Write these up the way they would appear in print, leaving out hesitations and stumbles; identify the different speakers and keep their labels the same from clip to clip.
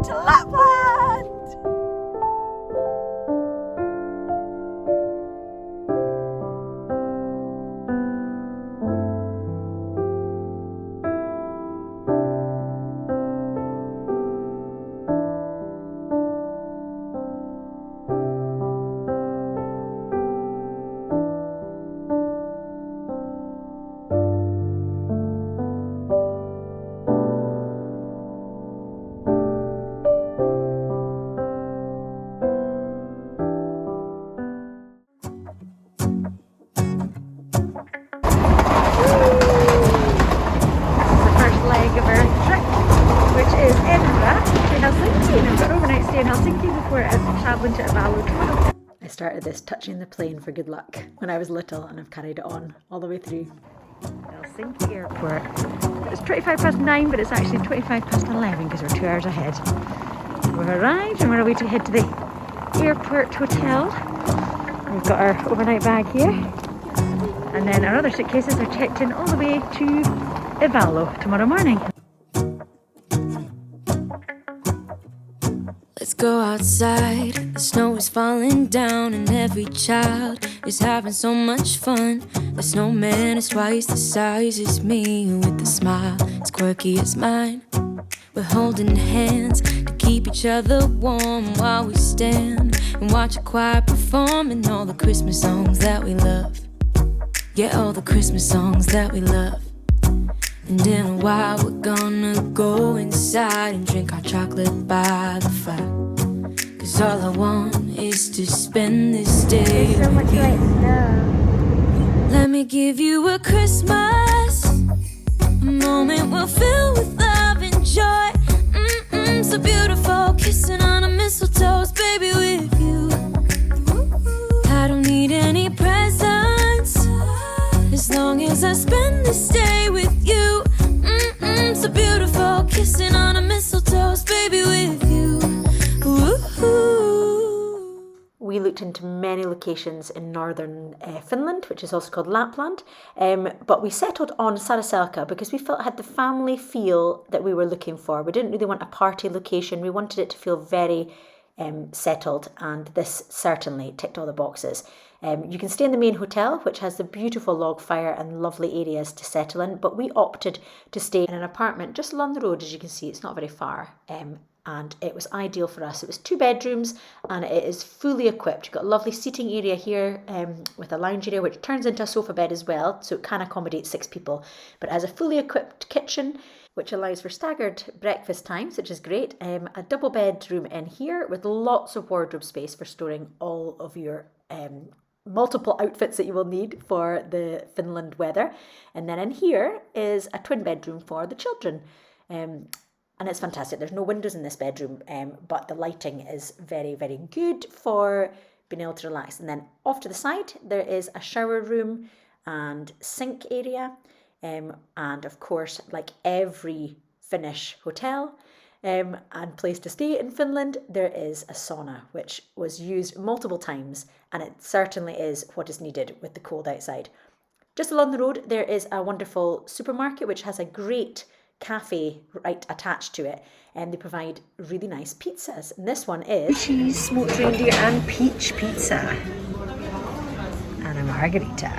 Speaker 1: to Lapland! I started this touching the plane for good luck when I was little, and I've carried it on all the way through. Helsinki Airport. It was 9:25, but it's actually 11 because we're 2 hours ahead. We've arrived and we're away to head to the airport hotel. We've got our overnight bag here, and then our other suitcases are checked in all the way to Ivalo tomorrow morning.
Speaker 2: Let's go outside, the snow is falling down and every child is having so much fun. The snowman is twice the size as me, with a smile as quirky as mine. We're holding hands to keep each other warm while we stand and watch a choir performing all the Christmas songs that we love. Yeah, all the Christmas songs that we love. And in a while we're gonna go inside and drink our chocolate by the fire. Cause all I want is to spend this day
Speaker 1: so much right now.
Speaker 2: Let me give you a Christmas, a moment we'll fill with love and joy. So beautiful, kissing on a mistletoe, baby, with you. I don't need any presents, as long as I spend this day with you. So beautiful, kissing on a mistletoe, baby, with you.
Speaker 1: We looked into many locations in northern Finland, which is also called Lapland, but we settled on Saariselkä because we felt it had the family feel that we were looking for. We didn't really want a party location. We wanted it to feel very settled, and this certainly ticked all the boxes. You can stay in the main hotel, which has the beautiful log fire and lovely areas to settle in, but we opted to stay in an apartment just along the road. As you can see, it's not very far, and it was ideal for us. It was 2 bedrooms and it is fully equipped. You've got a lovely seating area here with a lounge area which turns into a sofa bed as well, so it can accommodate 6 people, but it has a fully equipped kitchen which allows for staggered breakfast times, which is great. A double bedroom in here with lots of wardrobe space for storing all of your multiple outfits that you will need for the Finland weather. And then in here is a twin bedroom for the children. And it's fantastic. There's no windows in this bedroom, but the lighting is very, very good for being able to relax. And then off to the side, there is a shower room and sink area. And of course, like every Finnish hotel and place to stay in Finland, there is a sauna, which was used multiple times, and it certainly is what is needed with the cold outside. Just along the road, there is a wonderful supermarket, which has a great cafe right attached to it, and they provide really nice pizzas. And this one is cheese, smoked reindeer and peach pizza and a margarita.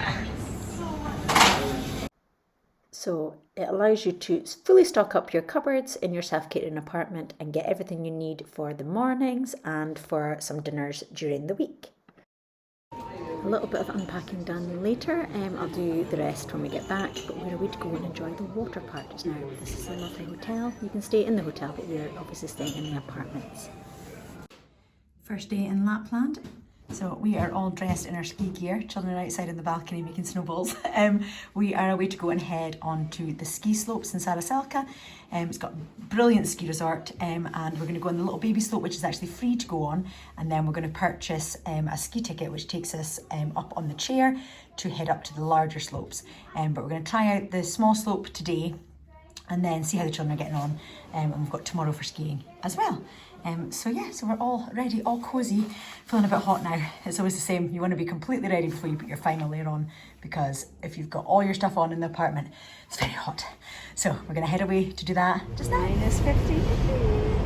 Speaker 1: So it allows you to fully stock up your cupboards in your self-catering apartment and get everything you need for the mornings and for some dinners during the week. A little bit of unpacking done later. I'll do the rest when we get back, but we're away to go and enjoy the water park just now. This is a lovely hotel. You can stay in the hotel, but we're obviously staying in the apartments. First day in Lapland. So we are all dressed in our ski gear. Children are outside on the balcony making snowballs. We are away to go and head on to the ski slopes in Saariselkä. It's got a brilliant ski resort, and we're going to go on the little baby slope, which is actually free to go on. And then we're going to purchase a ski ticket, which takes us up on the chair to head up to the larger slopes. But we're going to try out the small slope today and then see how the children are getting on. And we've got tomorrow for skiing as well. So we're all ready, all cozy, feeling a bit hot now. It's always the same. You want to be completely ready before you put your final layer on, because if you've got all your stuff on in the apartment, it's very hot. So we're going to head away to do that just now. -50 degrees.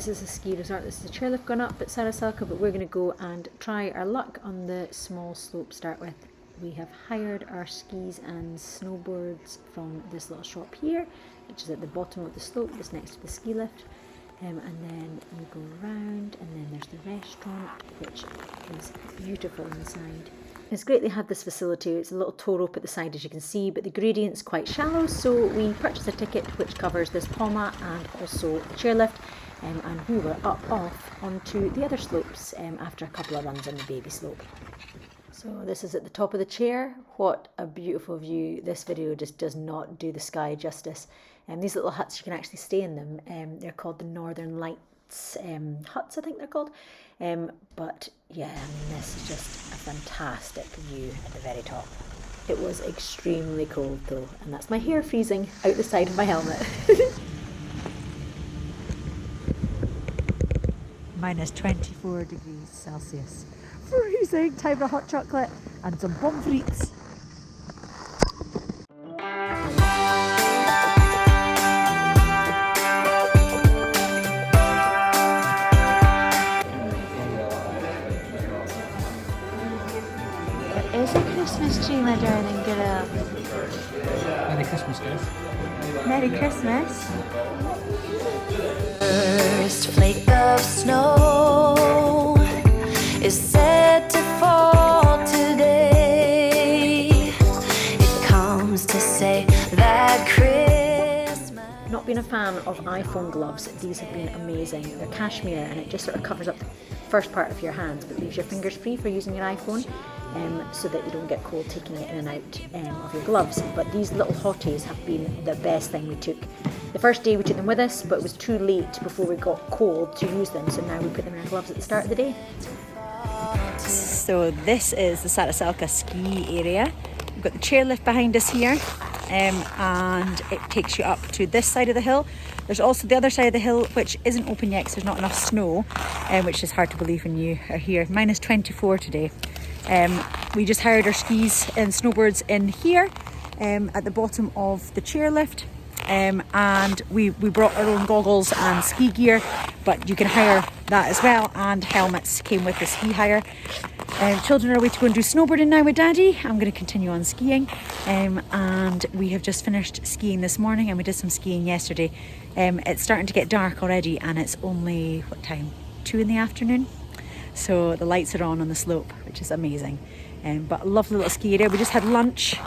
Speaker 1: this is a ski resort. This is a chairlift going up at Saariselkä, but we're going to go and try our luck on the small slope to start with. We have hired our skis and snowboards from this little shop here, which is at the bottom of the slope, just next to the ski lift. And then you go around, and then there's the restaurant, which is beautiful inside. It's great they have this facility. It's a little tow rope at the side, as you can see, but the gradient's quite shallow, so we purchased a ticket which covers this palma and also the chairlift, and we were off onto the other slopes after a couple of runs on the baby slope. So this is at the top of the chair. What a beautiful view. This video just does not do the sky justice. These little huts, you can actually stay in them. They're called the Northern Lights huts, I think they're called. But yeah, I mean, this is just a fantastic view at the very top. It was extremely cold though, and that's my hair freezing out the side of my helmet.
Speaker 3: Minus 24 degrees Celsius. Freezing. Time for a hot chocolate and some pommes frites.
Speaker 4: Is a Christmas tree my darling girl?
Speaker 5: Merry Christmas, guys.
Speaker 4: Merry Christmas.
Speaker 2: First flake of snow is set to fall today. It comes to say that Christmas.
Speaker 1: Not being a fan of iPhone gloves, these have been amazing. They're cashmere and it just sort of covers up the first part of your hands but leaves your fingers free for using your iPhone. So that you don't get cold taking it in and out of your gloves. But these little hotties have been the best thing we took. The first day we took them with us, but it was too late before we got cold to use them, so now we put them in our gloves at the start of the day.
Speaker 3: So this is the Saariselkä ski area. We've got the chairlift behind us here, and it takes you up to this side of the hill. There's also the other side of the hill, which isn't open yet because there's not enough snow, which is hard to believe when you are here. Minus 24 today. We just hired our skis and snowboards in here at the bottom of the chairlift, and we brought our own goggles and ski gear, but you can hire that as well, and helmets came with the ski hire. Children are away to go and do snowboarding now with Daddy. I'm going to continue on skiing, and we have just finished skiing this morning, and we did some skiing yesterday. It's starting to get dark already, and it's only, what time? 2 in the afternoon. So the lights are on the slope, which is amazing. But a lovely little ski area. We just had lunch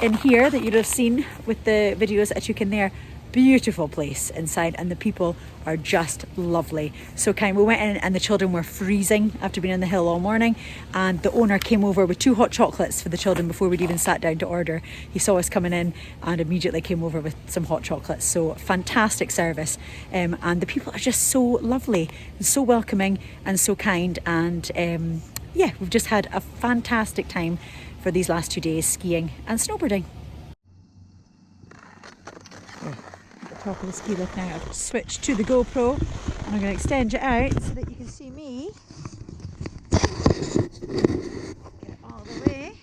Speaker 3: in here that you'd have seen with the videos that I took in there. Beautiful place inside, and the people are just lovely. So kind. We went in and the children were freezing after being on the hill all morning, and the owner came over with 2 hot chocolates for the children before we'd even sat down to order. He saw us coming in and immediately came over with some hot chocolates. So fantastic service, and the people are just so lovely and so welcoming and so kind, and yeah, we've just had a fantastic time for these last 2 days skiing and snowboarding. Top of the ski lift now. I've switched to the GoPro and I'm going to extend it out so that you can see me. Get it all the way.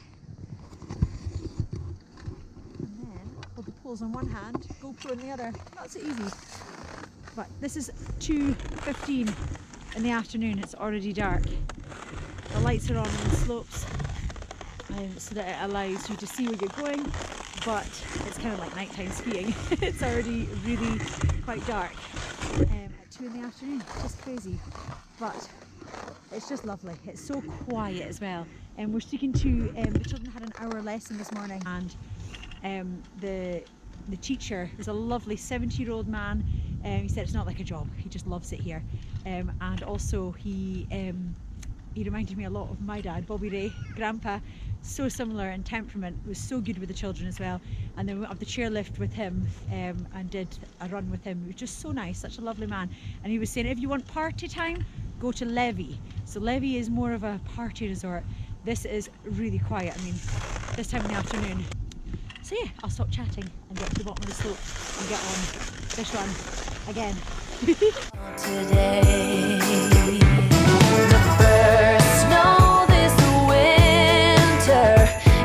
Speaker 3: And then hold the poles on one hand, GoPro in the other. Not so easy. But this is 2:15 in the afternoon. It's already dark. The lights are on the slopes, so that it allows you to see where you're going. But it's kind of like nighttime skiing. It's already really quite dark at 2 in the afternoon. It's just crazy, but it's just lovely. It's so quiet as well. And we're sticking to the children had an hour lesson this morning, and the teacher is a lovely 70-year-old man. He said it's not like a job. He just loves it here, and also he reminded me a lot of my dad, Bobby Ray, Grandpa. So similar in temperament, was so good with the children as well. And then we went up the chairlift with him and did a run with him. He was just so nice, such a lovely man. And he was saying, if you want party time, go to Levy. So Levy is more of a party resort. This is really quiet, I mean, this time in the afternoon. So yeah, I'll stop chatting and get to the bottom of the slope and get on this run again.
Speaker 2: Today, the first snow this winter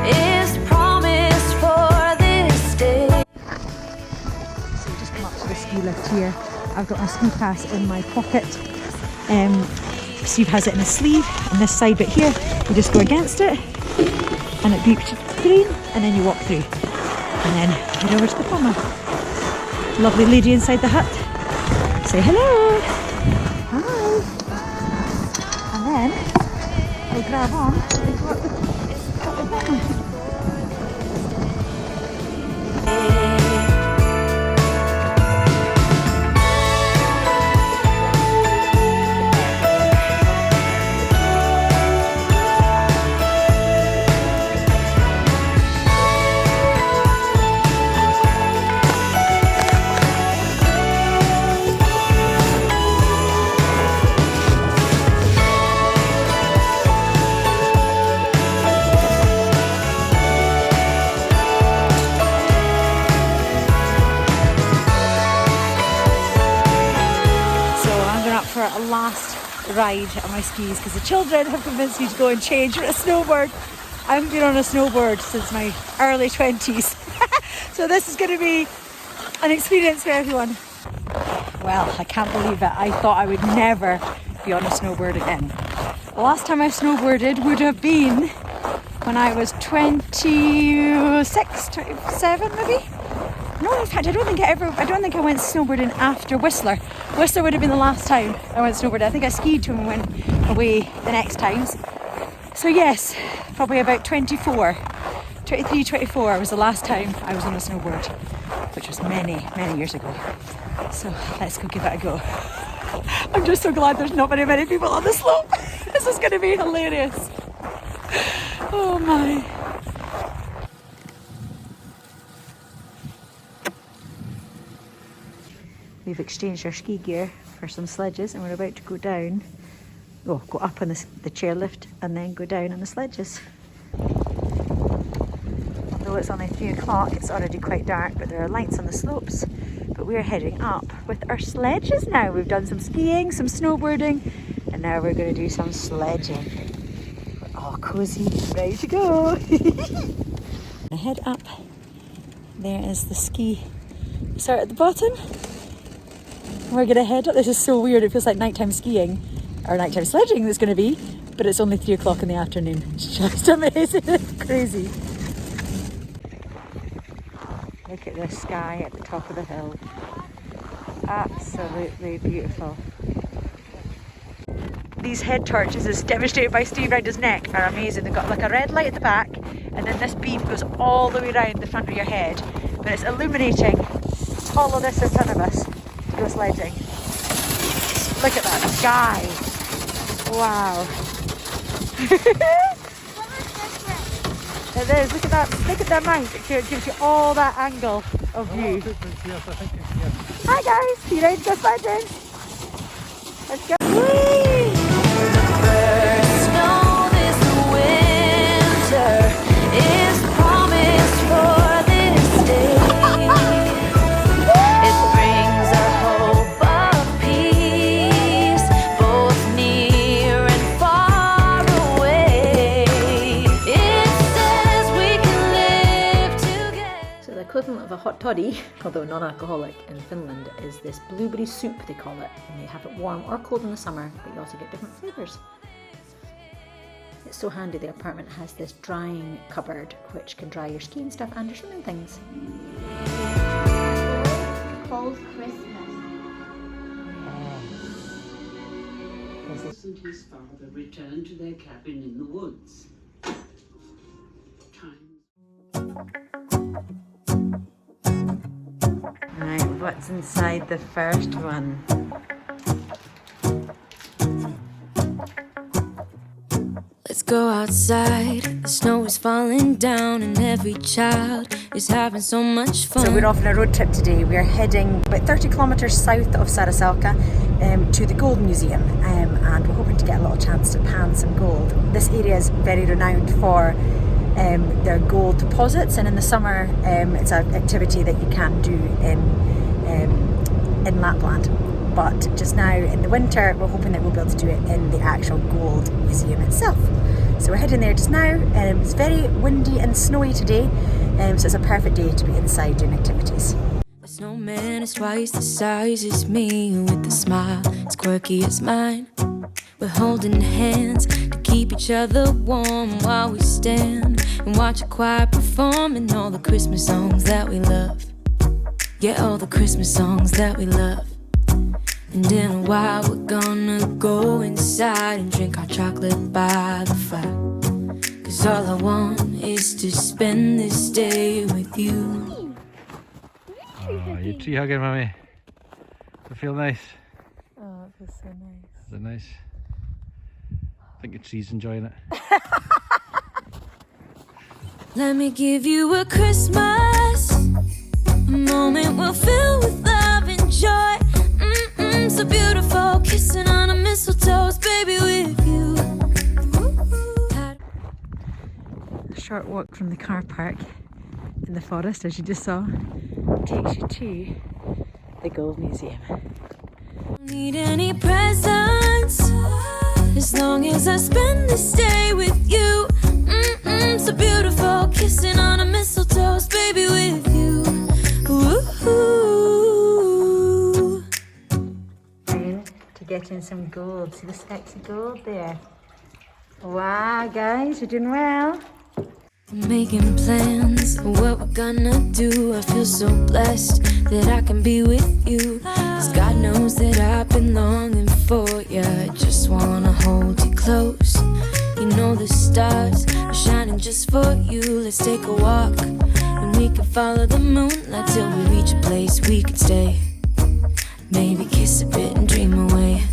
Speaker 2: is promised for this day.
Speaker 3: So we just come up to the ski lift here, I've got my ski pass in my pocket. Steve has it in a sleeve on this side bit here. You just go against it and it beeps green and then you walk through and then head over to the farmer. Lovely lady inside the hut. Say hello. Hi. And then I'll grab on and go up the farmer. For a last ride on my skis because the children have convinced me to go and change for a snowboard. I haven't been on a snowboard since my early 20s. So this is going to be an experience for everyone. Well, I can't believe it. I thought I would never be on a snowboard again. The last time I snowboarded would have been when I was 26, 27 maybe? No, in fact, I don't think I went snowboarding after Whistler. Whistler would have been the last time I went snowboarding. I think I skied to and went away the next times. So yes, probably about 23, 24 was the last time I was on a snowboard, which was many, many years ago. So let's go give it a go. I'm just so glad there's not very many people on the slope. This is going to be hilarious. Oh my. We've exchanged our ski gear for some sledges and we're about to go down, go up on the chairlift and then go down on the sledges. Although it's only 3 o'clock, it's already quite dark, but there are lights on the slopes. But we're heading up with our sledges now. We've done some skiing, some snowboarding, and now we're going to do some sledging. We're all cozy, ready to go. Head up. There is the ski. Start at the bottom. We're going to head up. This is so weird. It feels like nighttime skiing or nighttime sledging it's going to be, but it's only 3 o'clock in the afternoon. It's just amazing. It's crazy. Look at the sky at the top of the hill. Absolutely beautiful. These head torches, as demonstrated by Steve around his neck, are amazing. They've got like a red light at the back, and then this beam goes all the way around the front of your head, but it's illuminating all of this in front of us. Go sledging. Look at that sky. Wow. It is. Look at that. Look at that mount. It gives you all that angle of view. Hi guys. You ready to go sledging? Let's go. Whee!
Speaker 2: Snow this winter is promised for this day. It brings a hope of peace, both near and far away. It says we can live together.
Speaker 1: So the equivalent of a hot toddy, although non-alcoholic in Finland, is this blueberry soup they call it, and they have it warm or cold in the summer, but you also get different flavours. It's so handy the apartment has this drying cupboard which can dry your skiing stuff and your swimming things.
Speaker 4: Cold Christmas.
Speaker 6: Claus and his father returned to their cabin in the woods.
Speaker 3: Right, what's inside the first one?
Speaker 2: Let's go outside. The snow is falling down and every child is having so much fun.
Speaker 3: So we're off on a road trip today. We're heading about 30 kilometres south of Saariselkä to the Gold Museum, and we're hoping to get a little chance to pan some gold. This area is very renowned for their gold deposits, and in the summer it's an activity that you can do in Lapland. But just now in the winter we're hoping that we'll be able to do it in the actual gold museum itself. So we're heading there just now. It's very windy and snowy today, so it's a perfect day to be inside doing activities.
Speaker 2: The snowman snowman is twice the size as me, with a smile as quirky as mine. We're holding hands to keep each other warm while we stand and watch a choir performing all the Christmas songs that we love. Yeah, all the Christmas songs that we love. And in a while we're gonna go inside and drink our chocolate by the fire. 'Cause all I want is to spend this day with you.
Speaker 5: Oh, you tree hugging, Mummy. Does it feel nice?
Speaker 3: Oh, it feels so nice.
Speaker 5: Is it nice? I think the tree's enjoying it.
Speaker 2: Let me give you a Christmas, a moment we'll fill with love and joy. So beautiful, kissing on a mistletoe, baby, with you.
Speaker 3: A short walk from the car park in the forest, as you just saw, takes you to the Gold Museum.
Speaker 2: Don't need any presents as long as I spend this day with you. So beautiful, kissing on a mistletoe, baby, with you.
Speaker 3: To get in some gold. See the sexy gold there. Wow, guys, you're doing well.
Speaker 2: Making plans, what we're gonna do. I feel so blessed that I can be with you. 'Cause God knows that I've been longing for you. I just wanna hold you close. You know the stars are shining just for you. Let's take a walk and we can follow the moonlight till we reach a place we can stay. Maybe kiss a bit and dream away.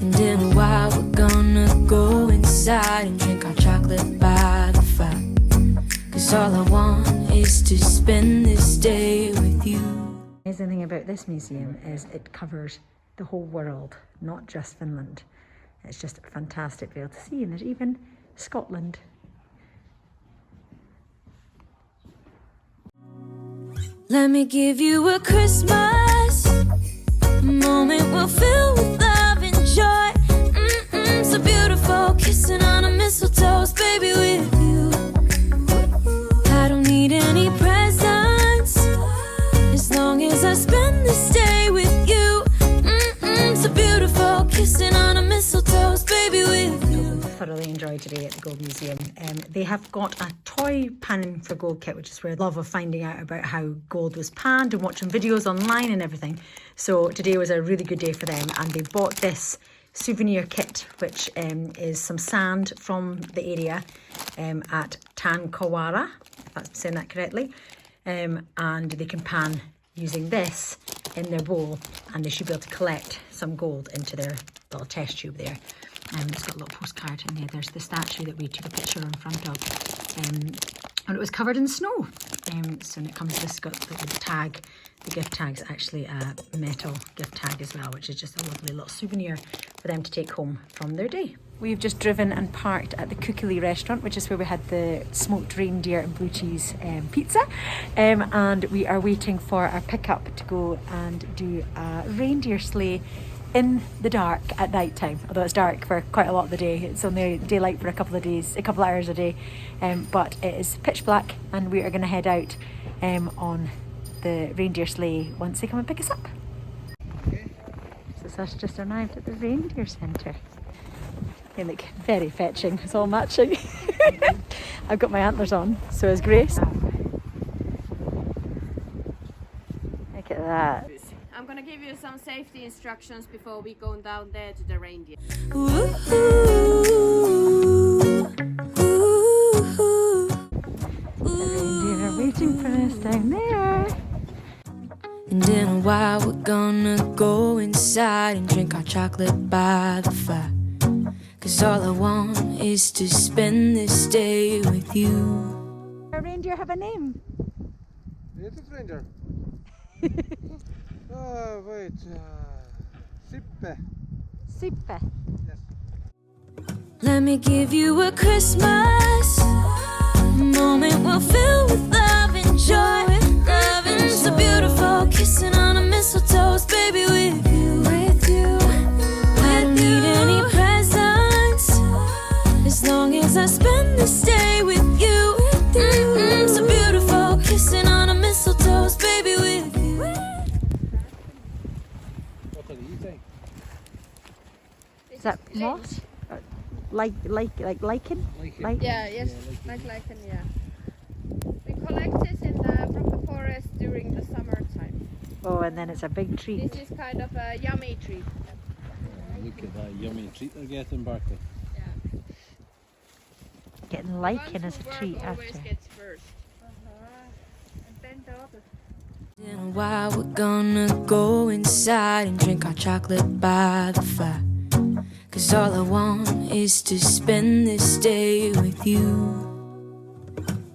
Speaker 2: And in a while we're gonna go inside and drink our chocolate by the fire. 'Cause all I want is to spend this day with you.
Speaker 3: The amazing thing about this museum is it covers the whole world, not just Finland. It's just fantastic to be able to see, and there's even Scotland.
Speaker 2: Let me give you a Christmas, a moment we'll fill with love and joy. So beautiful, kissing on a mistletoe, baby, with you. I don't need any presents as long as I spend this day with you. So beautiful, kissing on a mistletoe, baby, with you.
Speaker 3: Thoroughly enjoyed today at the Gold Museum. They have got a toy panning for gold kit, which is where I love of finding out about how gold was panned and watching videos online and everything. So today was a really good day for them, and they bought this souvenir kit, which is some sand from the area at Taankavara, if I'm saying that correctly, and they can pan using this in their bowl, and they should be able to collect some gold into their little test tube there. It's got a little postcard in there. There's the statue that we took a picture in front of, and it was covered in snow. So when it comes, this got the tag. The gift tag's actually a metal gift tag as well, which is just a lovely little souvenir for them to take home from their day. We've just driven and parked at the Cookery restaurant, which is where we had the smoked reindeer and blue cheese pizza, and we are waiting for our pickup to go and do a reindeer sleigh in the dark at night time, although it's dark for quite a lot of the day. It's only daylight for a couple of hours a day, but it is pitch black, and we are going to head out on the reindeer sleigh once they come and pick us up. So Sash just arrived at the reindeer centre. They look very fetching, it's all matching. I've got my antlers on, so is Grace. Look at that.
Speaker 7: I'm gonna give you some safety instructions before we go down there to the reindeer.
Speaker 2: Ooh,
Speaker 3: The reindeer are waiting for us down there.
Speaker 2: And in a while we're gonna go inside and drink our chocolate by the fire. 'Cause all I want is to spend this day with you.
Speaker 3: Our reindeer have a name.
Speaker 8: Is it reindeer? Oh, wait. Sippe.
Speaker 3: Sippe.
Speaker 8: Yes.
Speaker 2: Let me give you a Christmas, a moment we'll fill with love and joy. Love and so beautiful, kissing on a mistletoe, baby, with you. I don't need any presents as long as I spend this day with you. So beautiful, kissing on a mistletoe, baby, with you.
Speaker 3: that moss? Like lichen? Like
Speaker 7: Yeah, yes, like lichen, yeah. We collect it from the forest during the summertime.
Speaker 3: oh, and then it's a big treat.
Speaker 7: This is kind of a yummy treat.
Speaker 5: Look at that yummy treat they're getting, Barker.
Speaker 7: Yeah.
Speaker 3: Getting lichen
Speaker 7: One
Speaker 3: as a
Speaker 7: who
Speaker 3: treat
Speaker 7: work always
Speaker 3: after.
Speaker 7: gets first.
Speaker 4: And then the other.
Speaker 2: In a while we're gonna go inside and drink our chocolate by the fire. 'Cause all I want is to spend this day with you.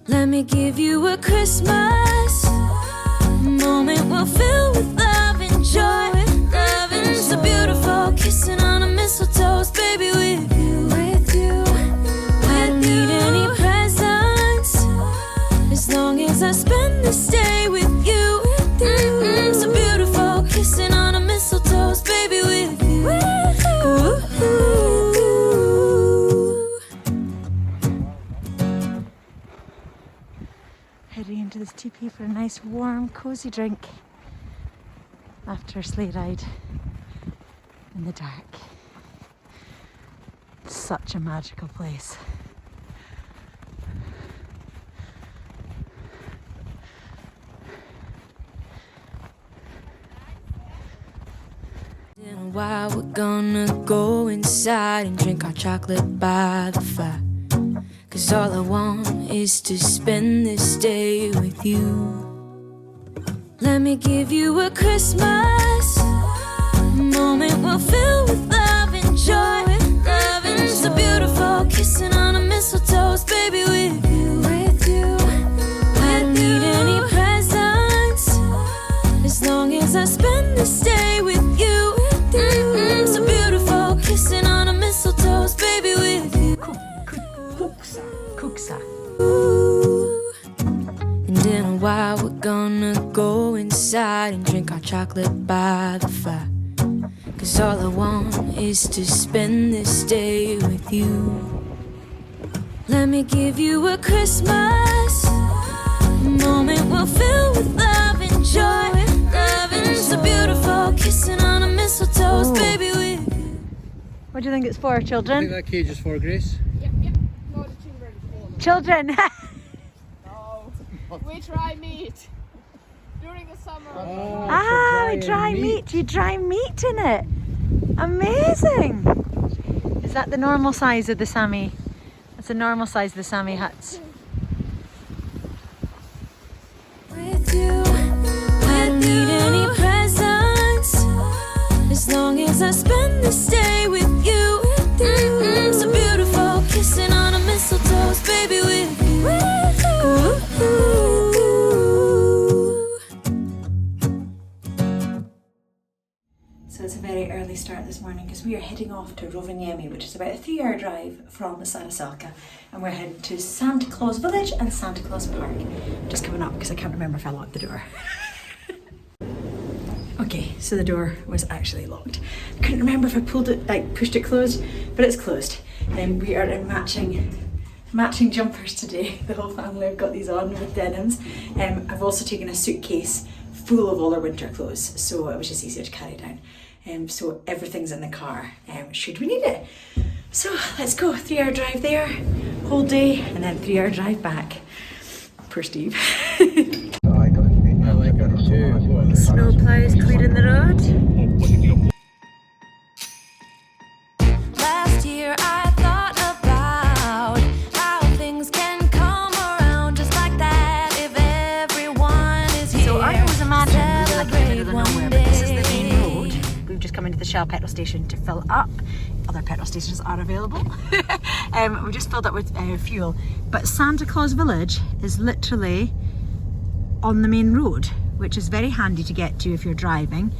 Speaker 2: Let me give you a Christmas moment we'll fill with love and joy. Loving so beautiful, kissing on a mistletoe, baby, with you, with you. I don't need any presents as long as I spend this day with you. So beautiful, kissing on a mistletoe, baby, with you.
Speaker 3: Heading into this teepee for a nice warm cozy drink after a sleigh ride in the dark. Such a magical place.
Speaker 2: In a while we're gonna go inside and drink our chocolate by the fire. 'Cause all I want is to spend this day with you. Let me give you a Christmas moment we'll fill with love and joy. Loving so beautiful, kissing on a mistletoe, baby, with you, with you. I don't need any presents as long as I spend this day with you. So beautiful, kissing on a mistletoe, baby, with you.
Speaker 3: Kuksa.
Speaker 2: And in a while we're gonna go inside and drink our chocolate by the fire. 'Cause all I want is to spend this day with you. Let me give you a Christmas moment we'll fill with love and joy. Loving so beautiful, kissing on a mistletoe, baby, with you.
Speaker 3: What do you think it's for,
Speaker 5: I think
Speaker 3: children?
Speaker 5: that cage is for Grace.
Speaker 7: Yep, yep. No, the children.
Speaker 3: Children!
Speaker 7: No. We try meat during the summer.
Speaker 3: Dry meat. You dry meat in it. Amazing. Is that the normal size of the Sami? That's the normal size of the Sami huts.
Speaker 2: With you, I don't need any presents as long as I spend this day with you. So beautiful, kissing on a mistletoe, baby, with you.
Speaker 3: So it's a very early start this morning because we are heading off to Rovaniemi, which is about a 3-hour drive from Saariselkä, and we're heading to Santaclausvillage and Santaclauspark. Just coming up because I can't remember if I locked the door. Okay, so the door was actually locked. I couldn't remember if I pushed it closed, but it's closed. And we are in matching jumpers today. The whole family have got these on with denims. I've also taken a suitcase full of all our winter clothes, so it was just easier to carry down. So everything's in the car, should we need it. So let's go, 3-hour drive there, whole day, and then 3-hour drive back. Poor Steve. Snow plows clearing the road.
Speaker 2: Last year I thought about how things can come around just like that if everyone is here.
Speaker 3: So I always imagined we'd be like in the middle of nowhere, but this is the main road. We've just come into the Shell petrol station to fill up. Other petrol stations are available. We just filled up with fuel. But Santaclausvillage is literally on the main road, which is very handy to get to if you're driving.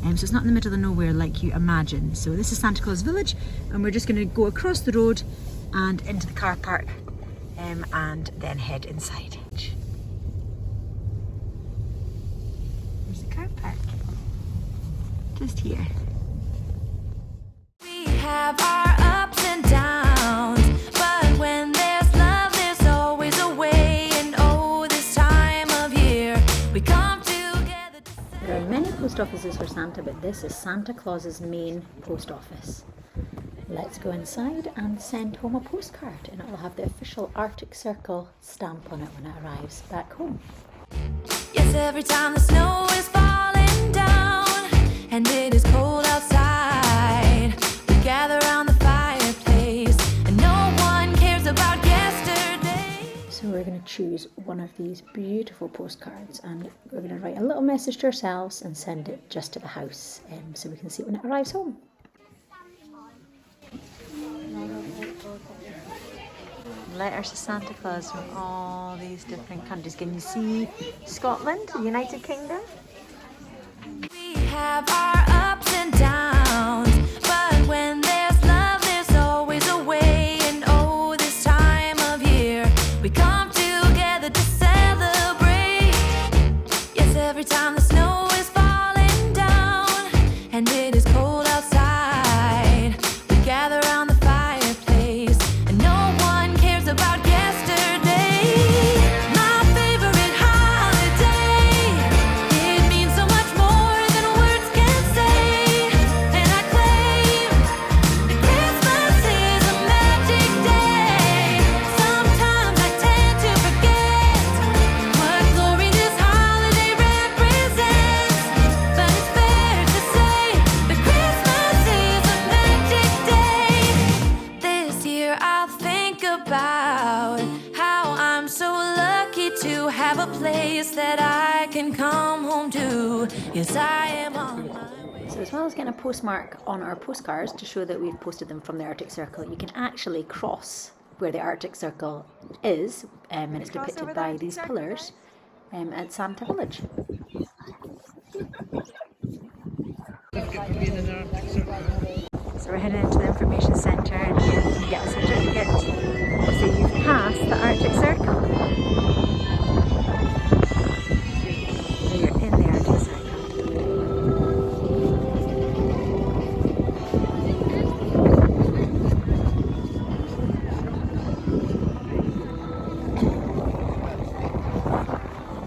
Speaker 3: So it's not in the middle of nowhere like you imagine. So this is Santaclausvillage, and we're just going to go across the road and into the car park, and then head inside. There's the car park. Just here.
Speaker 2: We have our ups and downs, but when there's love, there's always a way. And oh, this time of year, we come together to
Speaker 1: There are many post offices for Santa, but this is Santa Claus's main post office. Let's go inside and send home a postcard, and it will have the official Arctic Circle stamp on it when it arrives back home.
Speaker 2: Yes, every time the snow is falling down and it is cold outside, we gather around the fireplace and no one cares about yesterday.
Speaker 1: So we're going to choose one of these beautiful postcards, and we're going to write a little message to ourselves and send it just to the house, so we can see it when it arrives home. Letters to Santa Claus from all these different countries. Can you see Scotland, the United Kingdom?
Speaker 2: We have our ups and downs, but when there's love, there's always a way. And oh, this time of year, we come together to celebrate. Yes, every time the snow is falling down and it is cold outside, we gather around the fireplace and no one cares about yesterday. My favorite holiday, it means so much more than words can say. And I claim that Christmas is a magic day. Sometimes I tend to forget what glory this holiday represents, but it's fair to say that Christmas is a magic day. This year I'll think about how I'm so lucky to have a place that I can come home to. Yes, I am on my way.
Speaker 1: So as well as getting a postmark on our postcards to show that we've posted them from the Arctic Circle, you can actually cross where the Arctic Circle is, and it's depicted by these pillars at Santa Village. So we're heading into the information centre, and here you can get a certificate to say you've passed the Arctic Circle. So you're in the Arctic Circle.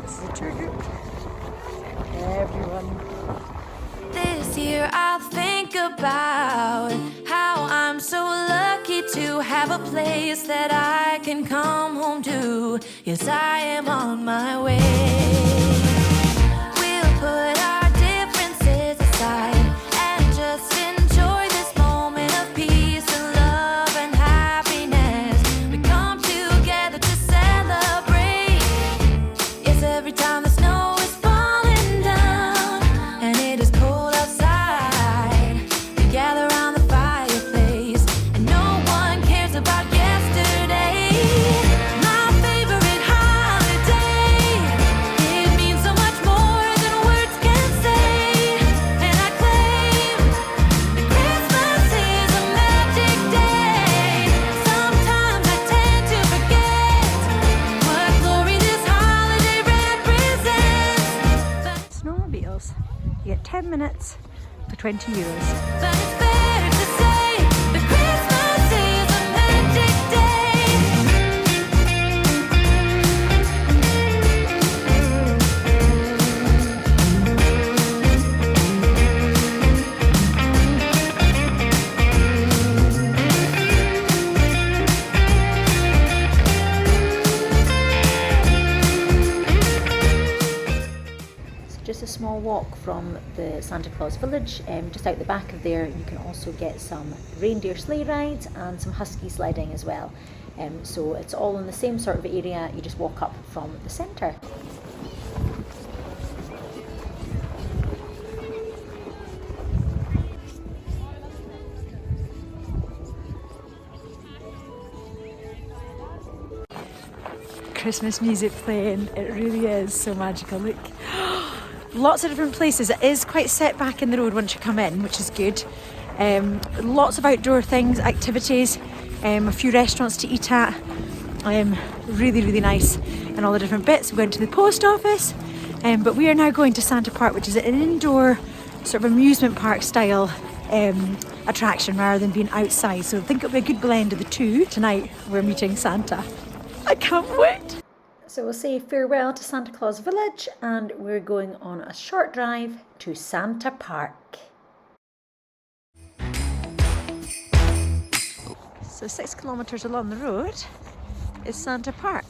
Speaker 1: This is a tour group. Everyone.
Speaker 2: This year I'll think about how I'm so lucky to have a place that I can come home to. Yes, I am on my way. We'll put our differences aside and just enjoy this moment of peace and love and happiness. We come together to celebrate. Yes, every time the snow is falling down and it is cold outside, we gather around the fireplace and no one cares about yesterday. My favorite holiday, it means so much more than words can say. And I claim that Christmas is a magic day. Sometimes I tend to forget what glory this holiday represents.
Speaker 3: Snowmobiles. You get 10 minutes for €20.
Speaker 2: But it's fair to say that Christmas is a magic day.
Speaker 1: Just a small walk from the Santa Claus village. Just out the back of there you can also get some reindeer sleigh rides and some husky sledding as well. So it's all in the same sort of area, you just walk up from the centre.
Speaker 3: Christmas music playing, it really is so magical. Look, lots of different places. It is quite set back in the road once you come in, which is good. Lots of outdoor things, activities, a few restaurants to eat at. Really, really nice, and all the different bits. We went to the post office, but we are now going to Santapark, which is an indoor sort of amusement park style attraction rather than being outside. So I think it'll be a good blend of the two. Tonight we're meeting Santa. I can't wait.
Speaker 1: So we'll say farewell to Santa Claus Village, and we're going on a short drive to Santapark.
Speaker 3: So 6 kilometres along the road is Santapark,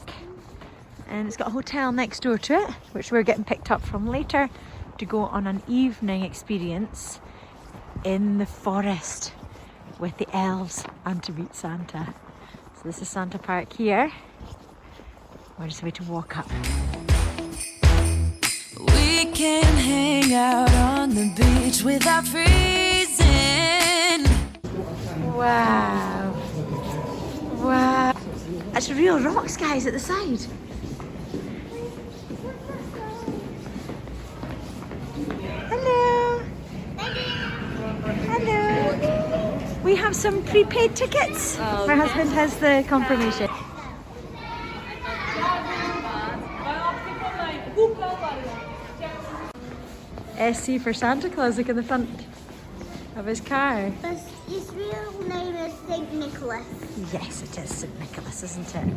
Speaker 3: and it's got a hotel next door to it, which we're getting picked up from later to go on an evening experience in the forest with the elves and to meet Santa. So this is Santapark here. We're just about to walk up.
Speaker 2: We can hang out on the beach without freezing.
Speaker 3: Wow. Wow. That's real rocks, guys, at the side. Hello. Hello. We have some prepaid tickets. My husband has the confirmation. SC for Santa Claus, look in the front of his car.
Speaker 9: His real name is St. Nicholas.
Speaker 3: Yes, it is St. Nicholas, isn't it?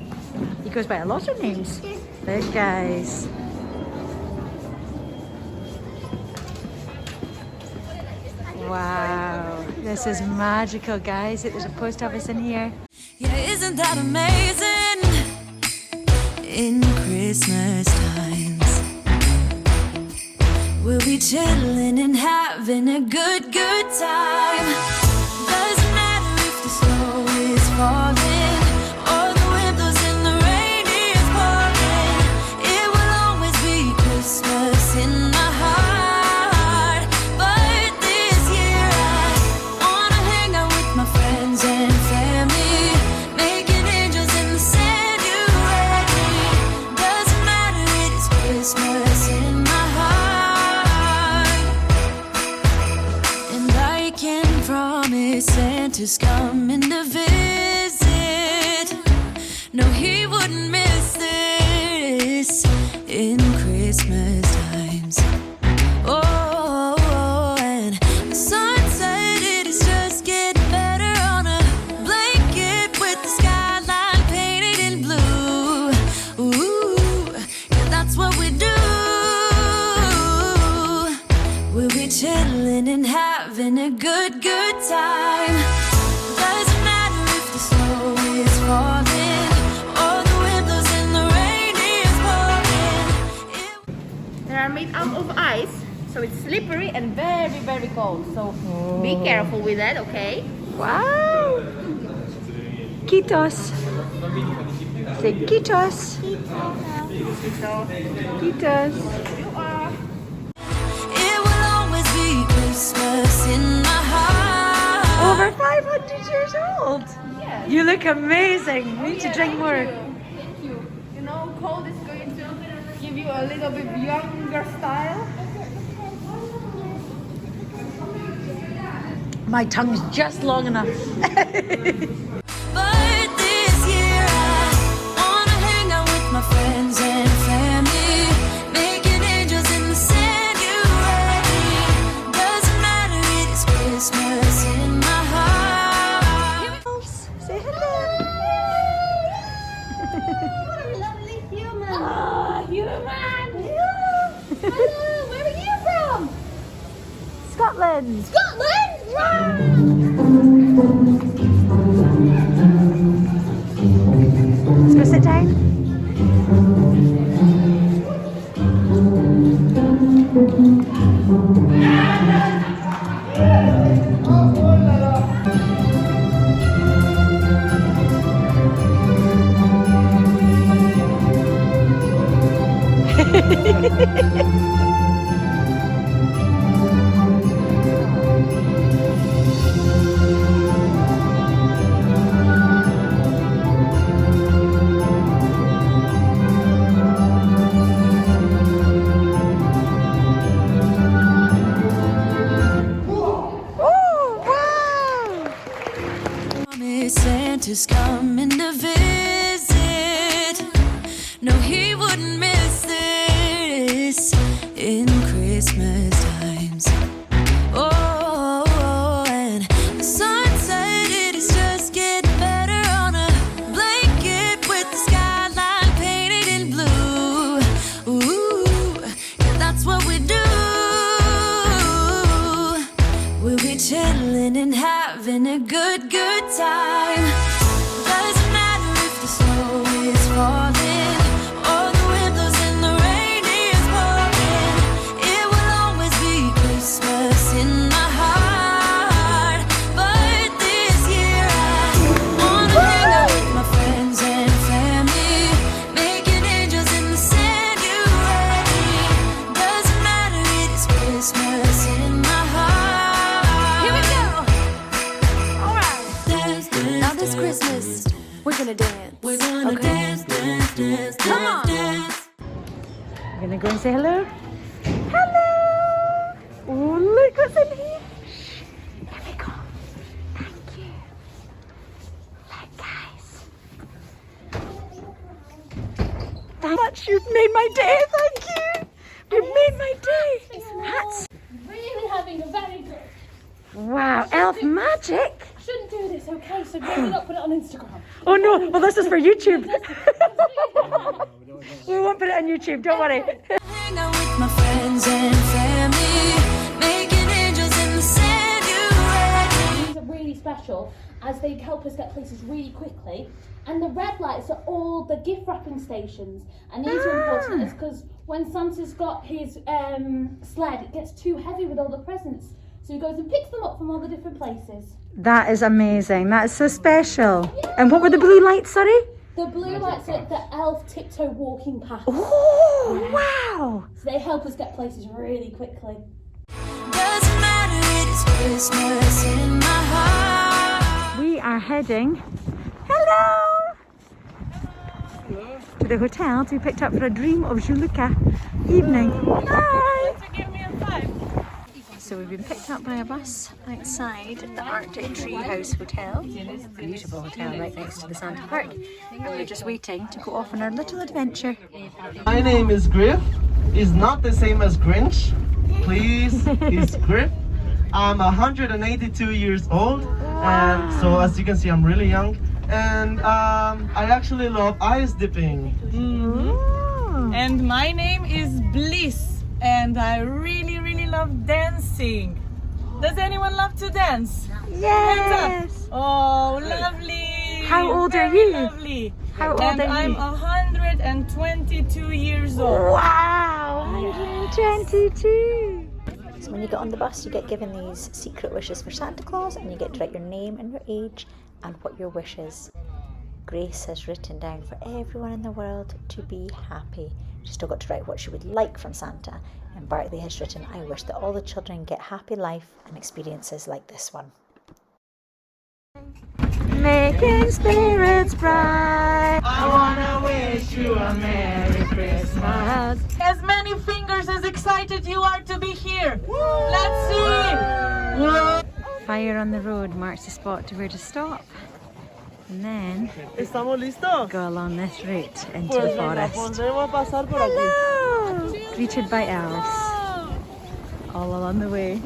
Speaker 3: He goes by a lot of names. Look, guys. Wow, this is magical, guys. There's a post office in here.
Speaker 2: Yeah, isn't that amazing? In Christmas times, we'll be chilling and having a good time. Doesn't matter if the snow is falling or the wind blows and the rain is pouring. It will always be Christmas in my heart. But this year I wanna hang out with my friends and family, making angels in the sand. You ready? Doesn't matter, it is Christmas in my heart. And I can promise Santa's coming to visit. No, he wouldn't miss this in Christmas times. Oh, and the sun said it is just getting better on a blanket with the skyline painted in blue. Ooh, yeah, that's what we do. We'll be chilling and having a good time. Doesn't matter if the snow is falling or the wind blows and the rain is pouring.
Speaker 7: They are made out of ice, so it's slippery and very, very cold. So be careful with that, okay?
Speaker 3: Wow. Kitos. Say Kitos. Kitos.
Speaker 2: It will always be Christmas in my heart.
Speaker 3: Over 500 years old.
Speaker 7: Yes.
Speaker 3: You look amazing. You need to drink more.
Speaker 7: Thank you. You know, cold is going to give you a little bit younger style.
Speaker 3: My tongue's just long enough.
Speaker 2: But this year I wanna hang out with my friends and family, making angels in the sand. You ready? Doesn't matter, it is Christmas in my heart.
Speaker 3: Say hello.
Speaker 9: What a lovely human.
Speaker 3: Oh,
Speaker 9: Human. Hello, where are you from?
Speaker 3: Scotland.
Speaker 9: Scotland.
Speaker 3: Let's go sit down.
Speaker 2: Santa's coming to visit. No, he wouldn't miss this in Christmas times. Oh, and the sun said it is just getting better on a blanket with the skyline painted in blue. Ooh, yeah, that's what we do. We'll be chilling and having a good time.
Speaker 3: We're gonna go and say hello. Hello! Oh, look what's in here. Shh. Here we go. Thank you. Look, guys. Thank you much. You've made my day. Thank you. You've made my day. Hats.
Speaker 9: Really having a very good.
Speaker 3: Wow, elf magic.
Speaker 9: Shouldn't do this, okay? So maybe not put it on Instagram.
Speaker 3: Oh no, well this is for YouTube. We won't put it on YouTube, don't worry.
Speaker 2: Hang out with my friends and family, making angels in the sand.
Speaker 9: These are really special as they help us get places really quickly. And the red lights are all the gift wrapping stations. And these are important because when Santa's got his sled, it gets too heavy with all the presents. So he goes and picks them up from all the different places.
Speaker 3: That is amazing. That is so special. Yeah. And what were the blue lights, sorry?
Speaker 9: The blue lights are the elf tiptoe walking path.
Speaker 3: Oh, wow.
Speaker 9: So they help us get places really quickly.
Speaker 2: Doesn't matter, it is Christmas in my heart.
Speaker 3: We are heading, hello, to the hotel to be picked up for a Dream of Juluka evening. Hi.
Speaker 4: Give me a 5.
Speaker 3: So we've been picked up by a bus outside the Arctic Treehouse Hotel, beautiful hotel right next to the Santapark, and we're just waiting to go off on our little adventure.
Speaker 10: My name is Griff. It's not the same as Grinch. Please, it's Griff. I'm 182 years old, and so as you can see, I'm really young. And I actually love ice dipping.
Speaker 4: And my name is Bliss. And I really love dancing. Does anyone love to dance?
Speaker 3: Yes.
Speaker 4: Oh, lovely.
Speaker 3: How old are
Speaker 4: Very
Speaker 3: you?
Speaker 4: Lovely.
Speaker 3: How old
Speaker 4: and
Speaker 3: are
Speaker 4: I'm
Speaker 3: you?
Speaker 4: 122 years old.
Speaker 3: Wow, 122.
Speaker 1: So when you get on the bus, you get given these secret wishes for Santa Claus, and you get to write your name and your age and what your wish is. Grace has written down for everyone in the world to be happy. She's still got to write what she would like from Santa. And Bartley has written, I wish that all the children get happy life and experiences like this one.
Speaker 3: Making spirits bright.
Speaker 10: I wanna wish you a Merry Christmas.
Speaker 4: As many fingers as excited you are to be here. Let's see.
Speaker 3: Fire on the road marks the spot to where to stop. And then
Speaker 10: ¿Estamos listos?
Speaker 3: go along this route into the forest.
Speaker 10: Podemos pasar por aquí.
Speaker 3: Hello! Greeted by elves all along the way.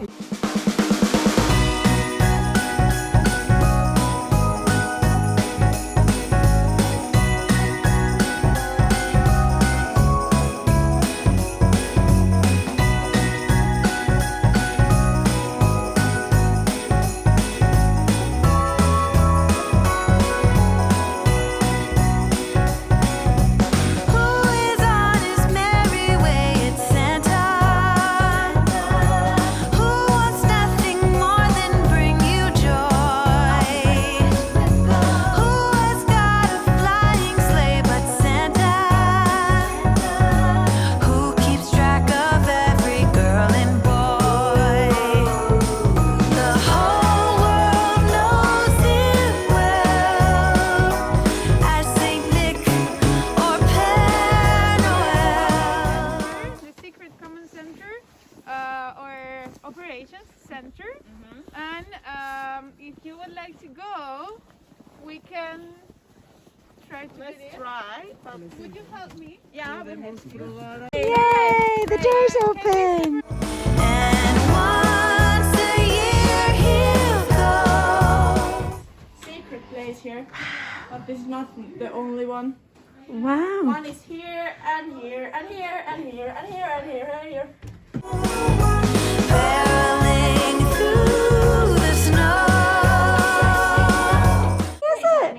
Speaker 7: Center, and if you would like to go, we can try to get in. Would you help me? Yeah.
Speaker 3: Yay! The door's open!
Speaker 2: And once a year he'll go.
Speaker 7: Secret place here, but this is not the only one.
Speaker 3: Wow!
Speaker 7: One is here and here and here and here and here and here and here.
Speaker 2: Barreling through the snow.
Speaker 3: Is it?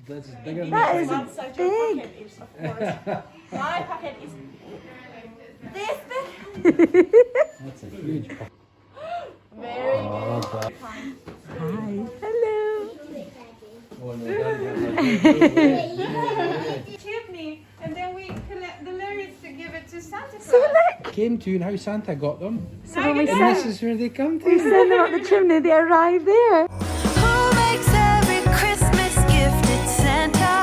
Speaker 5: That's bigger than
Speaker 3: That is
Speaker 7: One side
Speaker 3: big.
Speaker 7: your pocket is, of course. My pocket is this big.
Speaker 5: That's a huge pocket.
Speaker 7: Very good.
Speaker 3: Hi. Hello.
Speaker 7: Kidney, and then we collect the lyrics to give it to Santa Claus.
Speaker 3: So look!
Speaker 5: Came to and how Santa got them.
Speaker 3: So when we
Speaker 5: And
Speaker 3: send,
Speaker 5: this is where they come
Speaker 3: we
Speaker 5: to.
Speaker 3: send them up the chimney, they arrive there.
Speaker 2: Who makes every Christmas gift? It's Santa.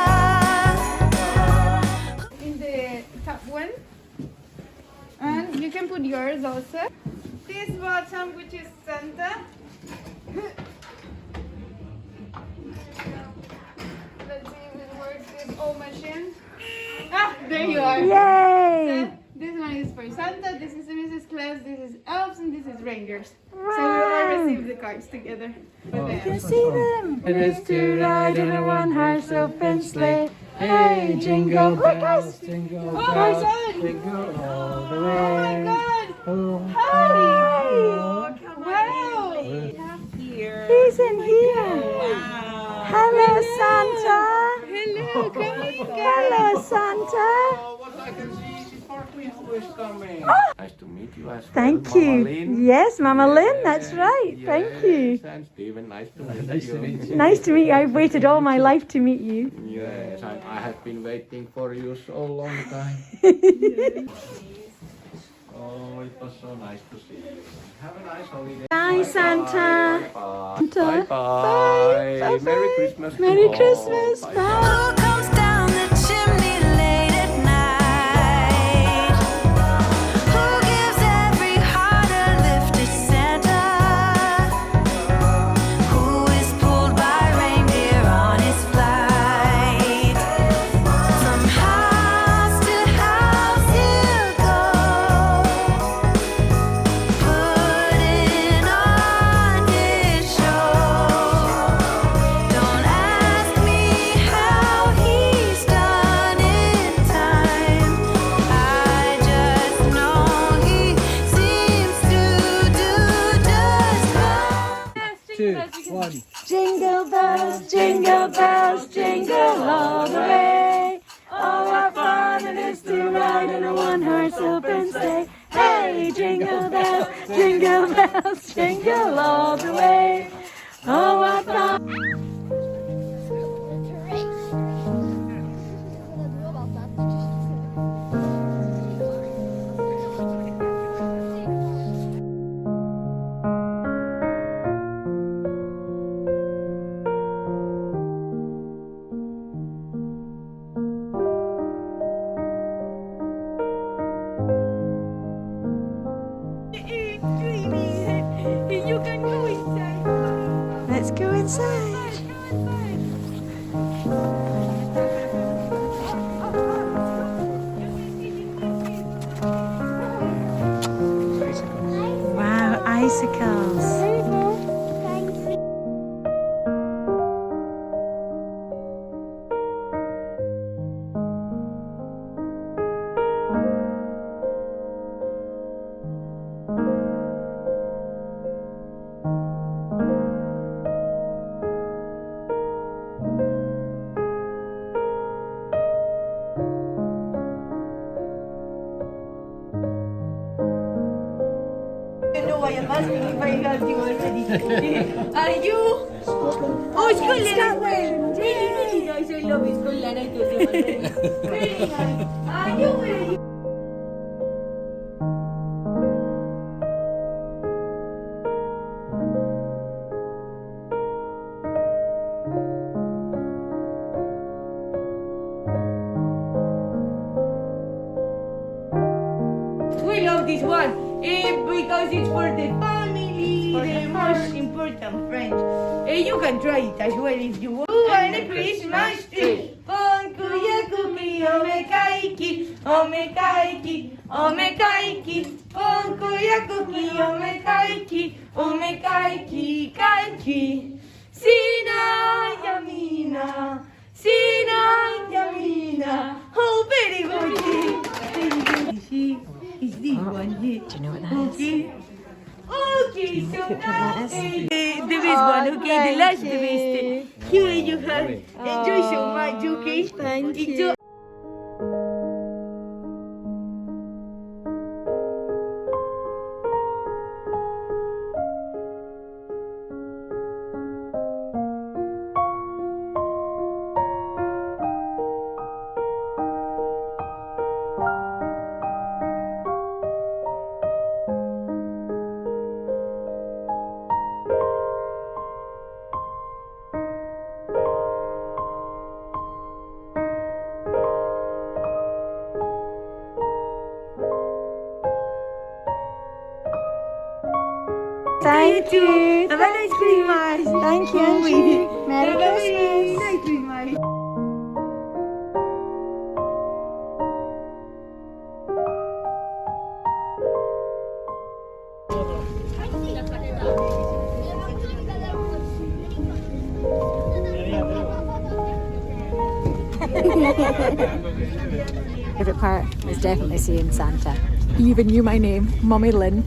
Speaker 7: In the the top one. And you can put yours also. This bottom, which is Santa. Let's see if it works with all machines. Ah, there you are.
Speaker 3: Yay!
Speaker 7: So, this one is for Santa, this is Mrs. Claus, this is elves, and this is reindeers. So we all receive the cards together.
Speaker 3: You can see them. It is to ride in a one-horse open sleigh. Hey, jingle bells, jingle bells, jingle all the way.
Speaker 7: Oh my God!
Speaker 3: Hi!
Speaker 7: Wow!
Speaker 3: He's in here. Hello, Santa.
Speaker 7: Hello, come in, guys.
Speaker 3: Hello, Santa.
Speaker 8: What I can see, she's partly always coming.
Speaker 5: Nice to meet you as well.
Speaker 3: Thank
Speaker 5: Mama
Speaker 3: you.
Speaker 5: Lynn.
Speaker 3: Yes, Mama Lynn, that's right. Thank you.
Speaker 5: Yes, and Stephen, nice to meet you.
Speaker 3: Nice to meet you. I've waited all my life to meet you.
Speaker 5: Yes, I have been waiting for you so long time. Oh, it was so nice to see you. Have a nice holiday.
Speaker 3: Bye, Santa.
Speaker 5: Bye. Bye. Bye. Merry Christmas. to
Speaker 3: Merry
Speaker 5: all.
Speaker 3: Christmas.
Speaker 5: Bye.
Speaker 3: Bye.
Speaker 2: Who comes down the chimney late at night? Who gives every heart a lift to Santa? Who is pulled by reindeer on his flight? From house to house he'll go, putting on his show. Don't ask me how he's done in time. I just know he seems to do just fine.
Speaker 3: Jingle bells, jingle all the way. Oh, what fun it is to ride in a one-horse open sleigh. Hey, jingle bells, jingle all the way. Oh, what fun.
Speaker 7: You can go inside.
Speaker 3: Let's go inside. Wow, icicles.
Speaker 11: You know I am asking if I heard you already. Are you? Oh, Scotland! Really nice. I love Scotland. I told you already. Very nice. Are you ready? We love this one because it's for the family, the most important friends. You can try it as well if you want. And a Christmas tree. Ponkuya cookie, ome kaiki, ome kaiki, ome kaiki. Ponkuya cookie, ome kaiki, ome kaiki, kaiki. Sina yamina, sina yamina. Oh, very good. Is this one here?
Speaker 3: Do you know what that is?
Speaker 11: Okay. Okay, so now the best one, okay, the last best. Here you have. Enjoy so much, okay? Thank you.
Speaker 3: Thank you.
Speaker 11: Have a nice Christmas.
Speaker 3: Thank you. Merry Christmas.
Speaker 11: Nice Christmas.
Speaker 3: Favorite part was definitely seeing Santa. He even knew my name, Mummy Lynn.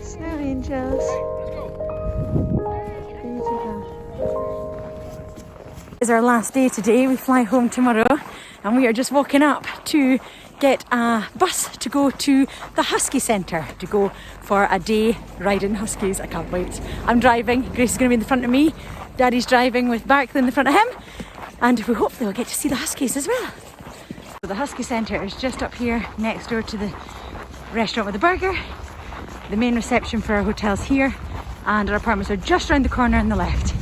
Speaker 3: Snow angels. It's our last day today. We fly home tomorrow and we are just walking up to get a bus to go to the Husky Centre to go for a day riding Huskies. I can't wait. I'm driving. Grace is going to be in the front of me. Daddy's driving with Barkley in the front of him, and we hope they'll get to see the Huskies as well. So the Husky Centre is just up here next door to the restaurant with the burger. The main reception for our hotel's here, and our apartments are just around the corner on the left.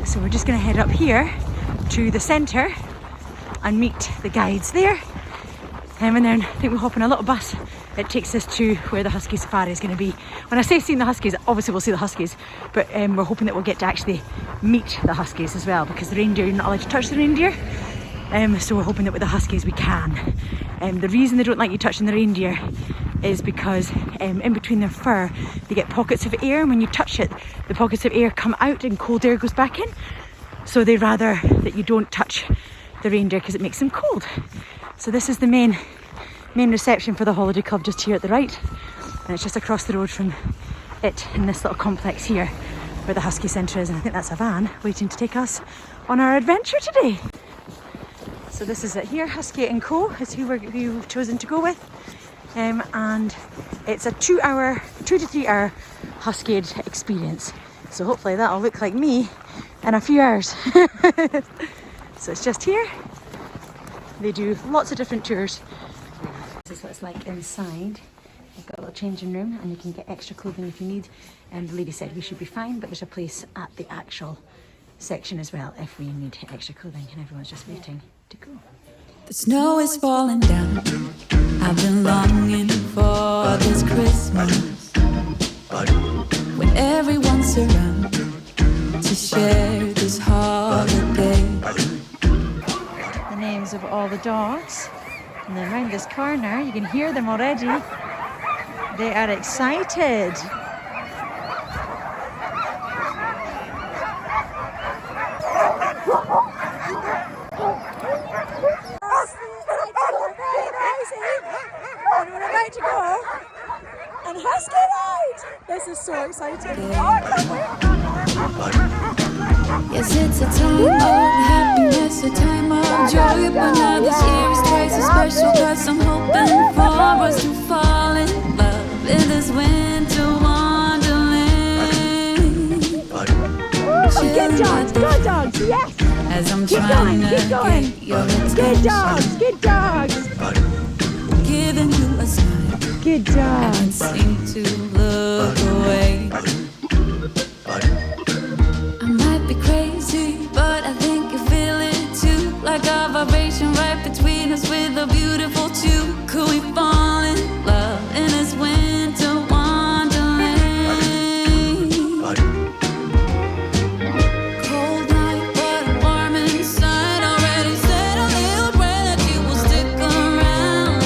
Speaker 3: So we're just going to head up here to the centre and meet the guides there. And then I think we'll hop on a little bus that takes us to where the Husky safari is going to be. When I say seeing the Huskies, obviously we'll see the Huskies, but we're hoping that we'll get to actually meet the Huskies as well, because the reindeer, you're not allowed to touch the reindeer. So we're hoping that with the Huskies we can. The reason they don't like you touching the reindeer is because in between their fur they get pockets of air, and when you touch it the pockets of air come out and cold air goes back in. So they rather that you don't touch the reindeer because it makes them cold. So this is the main reception for the holiday club, just here at the right, and it's just across the road from it in this little complex here where the Husky Centre is, and I think that's a van waiting to take us on our adventure today. So this is it here, huskyandco is who we've chosen to go with, and it's a 2 to 3 hour Husky experience. So hopefully that'll look like me in a few hours. So it's just here. They do lots of different tours. This is what it's like inside. They've got a little changing room and you can get extra clothing if you need. And the lady said we should be fine, but there's a place at the actual section as well if we need extra clothing, and everyone's just waiting to go.
Speaker 2: The snow is falling down. I've been longing for this Christmas, when everyone's around to share this holiday.
Speaker 3: The names of all the dogs, and then around this corner you can hear them already. They are excited. And we're about to go and Husky ride. This is so exciting.
Speaker 2: Yes, it's a time of happiness, a time of joy, but now this year is twice as special, 'cause I'm hoping for us to fall in love in this winter wonderland.
Speaker 3: Good dogs, yes!
Speaker 2: As I'm
Speaker 3: keep
Speaker 2: trying
Speaker 3: going, keep going.
Speaker 2: to get your attention.
Speaker 3: Good dogs.
Speaker 2: Giving you a smile.
Speaker 3: Good
Speaker 2: I
Speaker 3: dogs.
Speaker 2: can't seem to look away. I might be crazy, but I think you feel it too. Like a vibration right between us with a beautiful two. Could we fall in love in this winter wonderland? Cold night, but I'm warm inside. Already said a little prayer that you will stick around.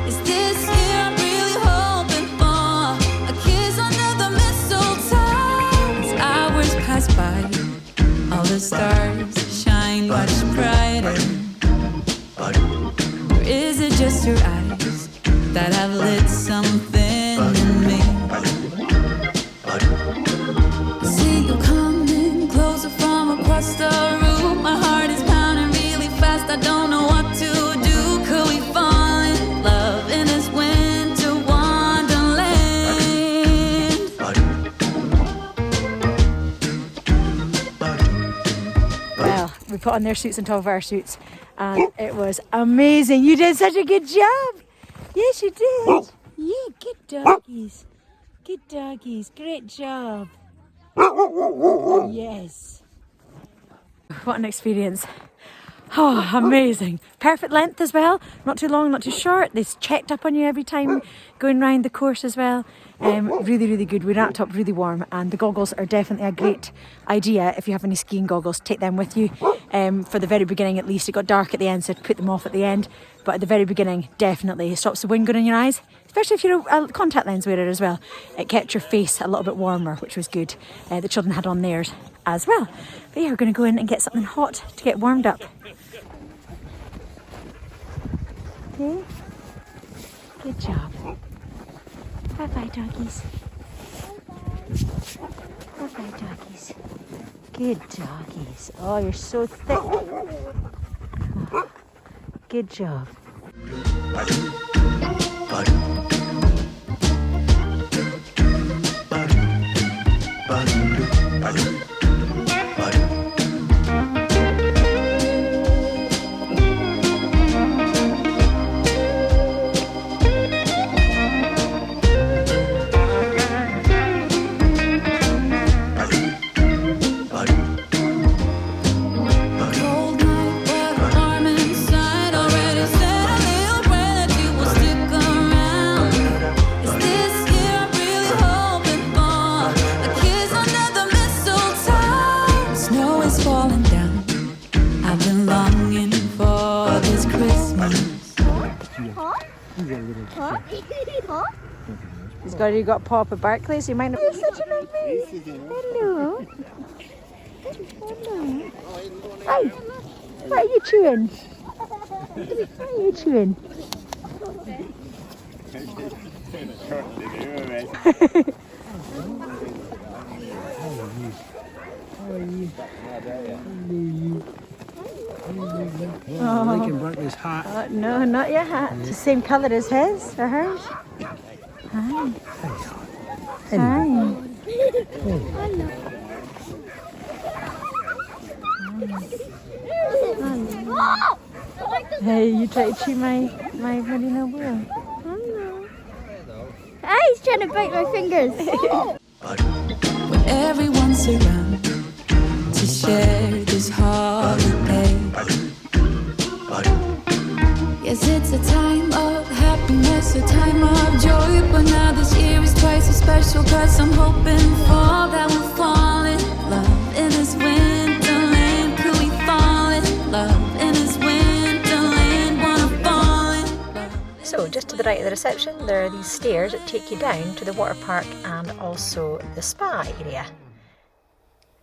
Speaker 2: Is this year I'm really hoping for a kiss under the mistletoe? As hours pass by, all the stars shine much brighter. Or is it just your eyes that have lit something in me? I see you coming closer from across the room. My heart is pounding really fast, I don't know what to do. Could we fall in love in
Speaker 3: put on their suits on top of our suits, and it was amazing. You did such a good job. Yes, you did. Yeah, good doggies. Good doggies. Great job. Yes. What an experience. Oh, amazing. Perfect length as well. Not too long, not too short. They checked up on you every time going round the course as well. Really, really good. We wrapped up really warm, and the goggles are definitely a great idea. If you have any skiing goggles, take them with you. For the very beginning at least. It got dark at the end, so put them off at the end. But at the very beginning, definitely. It stops the wind going in your eyes, especially if you're a contact lens wearer as well. It kept your face a little bit warmer, which was good. The children had on theirs as well. But yeah, we're going to go in and get something hot to get warmed up. Okay. Good job. Bye-bye, doggies. Bye-bye, doggies. Good doggies. Oh, you're so thick. Oh, good job. You got Pop at Barclays. You might not. You're such an amazing. Hello. Hello. Hi. What are you chewing? What are you chewing?
Speaker 8: Oh, liking Barclays hat.
Speaker 3: No, not your hat. It's the same colour as his or hers. Hi. Hi. Hey, you try to chew my merino wool.
Speaker 9: Hey, he's trying to bite my fingers.
Speaker 2: When everyone's around to share this holiday. Yes, it's a time of happiness, a time of joy. But now this year is twice as special, 'cause I'm hoping for that we'll fall in love in this winterland. Could we fall in love in this winterland? Wanna fall in love.
Speaker 1: So just to the right of the reception, there are these stairs that take you down to the water park and also the spa area.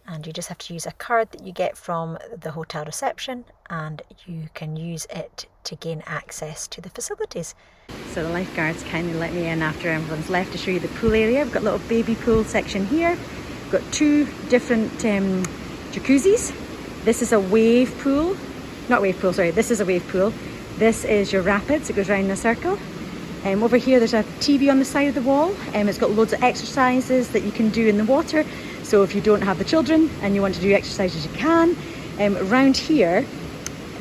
Speaker 1: And you just have to use a card that you get from the hotel reception, and you can use it to gain access to the facilities.
Speaker 3: So the lifeguards kindly let me in after everyone's left to show you the pool area. We've got a little baby pool section here. We've got two different jacuzzis. This is a wave pool. Not wave pool, sorry. This is a wave pool. This is your rapids. It goes round in a circle. Over here there's a TV on the side of the wall. It's got loads of exercises that you can do in the water. So if you don't have the children and you want to do exercises, you can. Around here,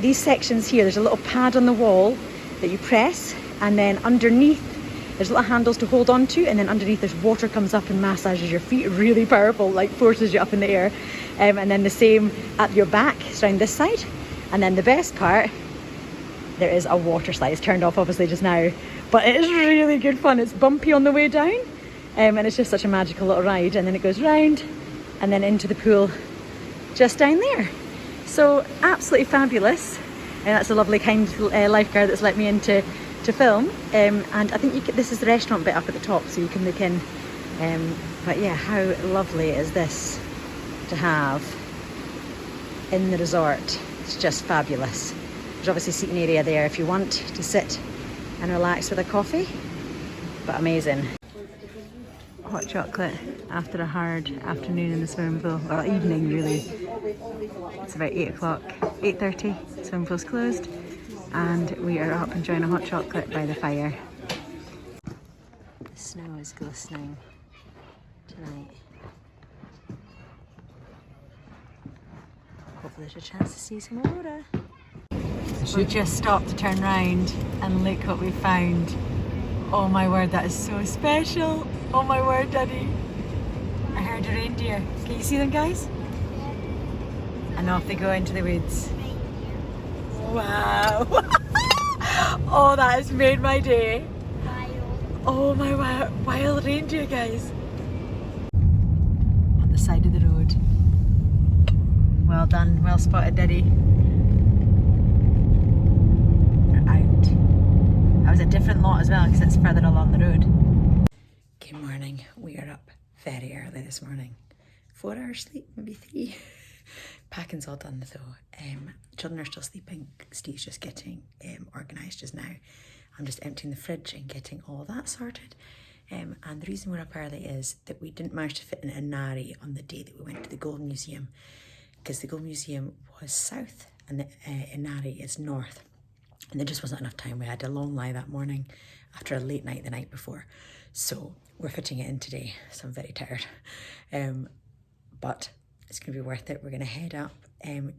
Speaker 3: these sections here, there's a little pad on the wall that you press, and then underneath there's little handles to hold on to, and then underneath there's water comes up and massages your feet. Really powerful, like forces you up in the air. And then the same at your back, it's around this side. And then the best part, there is a water slide. It's turned off obviously just now, but it is really good fun. It's bumpy on the way down, and it's just such a magical little ride. And then it goes round and then into the pool just down there. So absolutely fabulous. And that's a lovely kind lifeguard that's let me in to film. And I think this is the restaurant bit up at the top, so you can look in. But yeah, how lovely is this to have in the resort? It's just fabulous. There's obviously a seating area there if you want to sit and relax with a coffee, but amazing. Hot chocolate after a hard afternoon in the swimming pool, well, evening really. It's about 8 o'clock, 8:30, swimming pool's closed, and we are up enjoying a hot chocolate by the fire. The snow is glistening tonight. hopefully there's a chance to see some aurora. We just stopped to turn round and look what we found. Oh my word, that is so special. Oh my word, Daddy. I heard a reindeer. Can you see them, guys? And off they go into the woods. Wow. Oh, that has made my day. Oh my wild reindeer, guys. On the side of the road. Well done, well spotted, Daddy. They're out. That was a different lot as well because it's further along the road. Good morning. We are up very early this morning. 4 hours sleep, maybe 3. Packing's all done though. Children are still sleeping. Steve's just getting organised just now. I'm just emptying the fridge and getting all that sorted. And the reason we're up early is that we didn't manage to fit in Inari on the day that we went to the Gold Museum, because the Gold Museum was south and the Inari is north. And there just wasn't enough time. We had a long lie that morning after a late night the night before. So we're fitting it in today. So I'm very tired. But it's going to be worth it. We're going to head up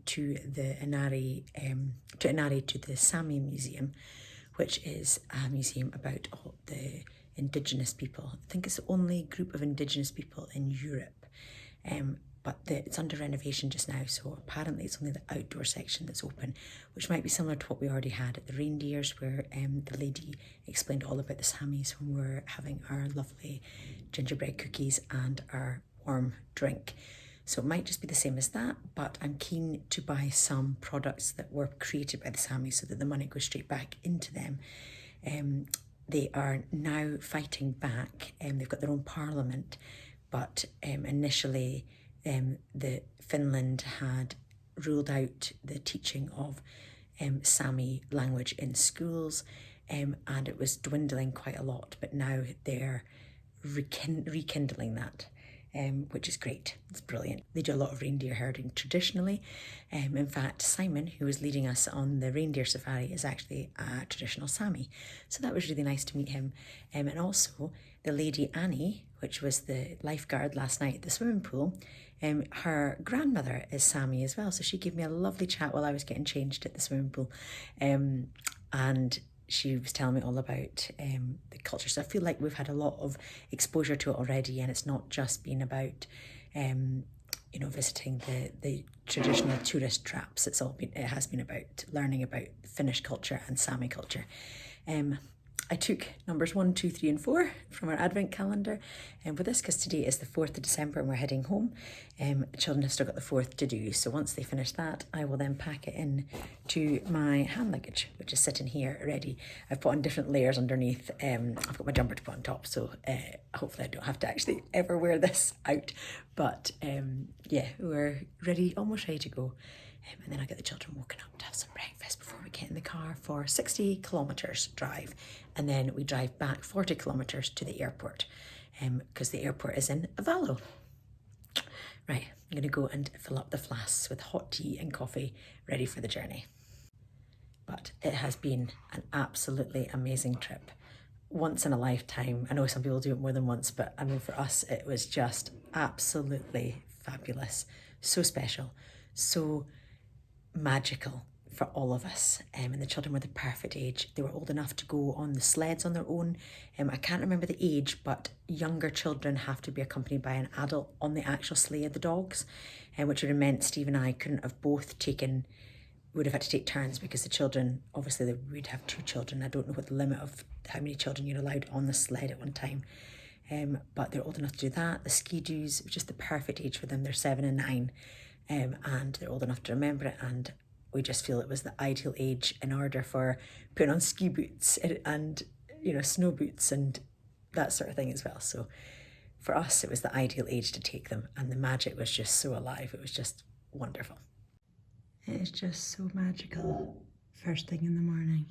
Speaker 3: to the Inari, to the Sami Museum, which is a museum about all the indigenous people. I think it's the only group of indigenous people in Europe, but it's under renovation just now, so apparently it's only the outdoor section that's open, which might be similar to what we already had at the Reindeers, where the lady explained all about the Samis when we were having our lovely gingerbread cookies and our warm drink. So it might just be the same as that, but I'm keen to buy some products that were created by the Samis so that the money goes straight back into them. They are now fighting back. They've got their own parliament, but initially the Finland had ruled out the teaching of Sami language in schools, and it was dwindling quite a lot, but now they're rekindling that. Which is great. It's brilliant. They do a lot of reindeer herding traditionally. In fact, Simon, who was leading us on the reindeer safari, is actually a traditional Sami. So that was really nice to meet him. And also the lady Annie, which was the lifeguard last night at the swimming pool, her grandmother is Sami as well. So she gave me a lovely chat while I was getting changed at the swimming pool. And she was telling me all about the culture. So I feel like we've had a lot of exposure to it already, and it's not just been about, visiting the traditional tourist traps. It has been about learning about Finnish culture and Sami culture. I took numbers 1, 2, 3 and 4 from our advent calendar with this, because today is the 4th of December and we're heading home. Children have still got the 4th to do, so once they finish that, I will then pack it in to my hand luggage, which is sitting here ready. I've put on different layers underneath. I've got my jumper to put on top, so hopefully I don't have to actually ever wear this out. But yeah, we're ready, almost ready to go. And then I get the children woken up to have some breakfast before we get in the car for 60 kilometres drive. And then we drive back 40 kilometres to the airport, because the airport is in Avalo. Right, I'm going to go and fill up the flasks with hot tea and coffee, ready for the journey. But it has been an absolutely amazing trip. Once in a lifetime. I know some people do it more than once, but I mean, for us, it was just absolutely fabulous. So special. So magical for all of us, and the children were the perfect age. They were old enough to go on the sleds on their own. I can't remember the age, but younger children have to be accompanied by an adult on the actual sleigh of the dogs, which would have meant Steve and I couldn't have both taken, would have had to take turns, because the children, obviously we'd have 2 children. I don't know what the limit of how many children you're allowed on the sled at one time, but they're old enough to do that. The ski-doos, which is the perfect age for them, they're 7 and 9. And they're old enough to remember it, and we just feel it was the ideal age in order for putting on ski boots and snow boots and that sort of thing as well. So for us, it was the ideal age to take them, and the magic was just so alive. It was just wonderful. It is just so magical first thing in the morning.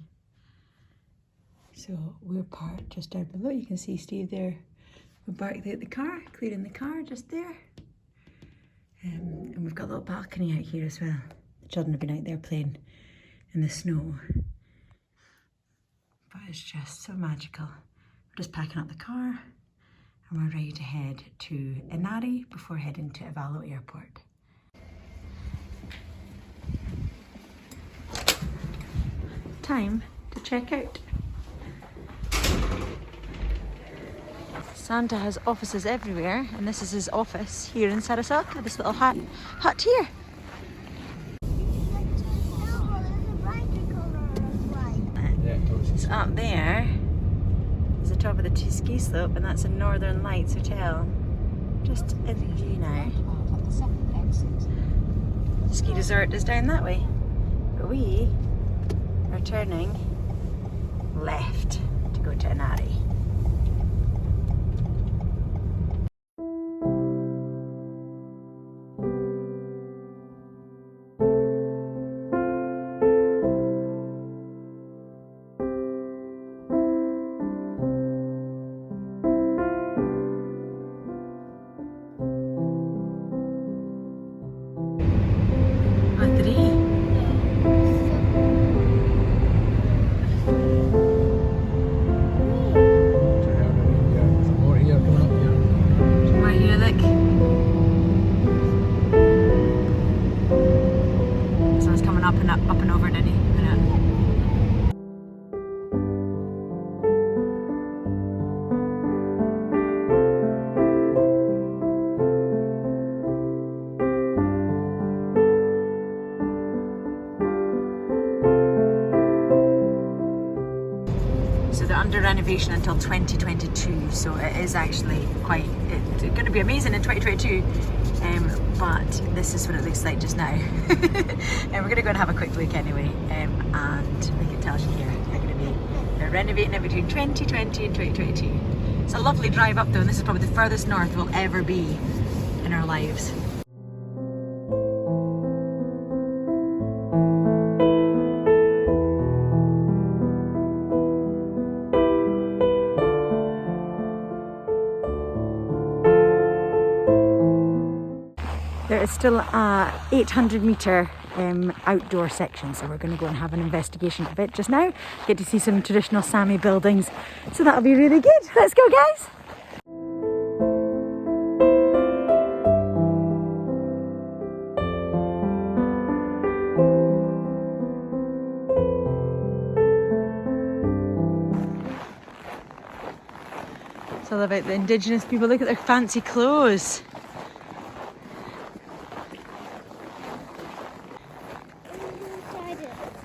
Speaker 3: So we're parked just down below. You can see Steve there. We're parked at the car, clearing the car just there. And we've got a little balcony out here as well. The children have been out there playing in the snow. But it's just so magical. We're just packing up the car and we're ready to head to Inari before heading to Avalo Airport. time to check out. Santa has offices everywhere, and this is his office here in Saariselkä, this little hut here. So up there is the top of the ski slope, and that's a Northern Lights Hotel. Just in view now. The ski resort is down that way, but we are turning left to go to Inari. Up and over, didn't he? So they're under renovation until 2022, so it is actually it's going to be amazing in 2022. But this is what it looks like just now. And we're going to go and have a quick look anyway. And like it tells you here, they're renovating it between 2020 and 2022. It's a lovely drive up though, and this is probably the furthest north we'll ever be in our lives. There is still a 800-metre outdoor section, so we're going to go and have an investigation of it just now. Get to see some traditional Sami buildings, so that'll be really good. Let's go, guys! It's all about the indigenous people. Look at their fancy clothes.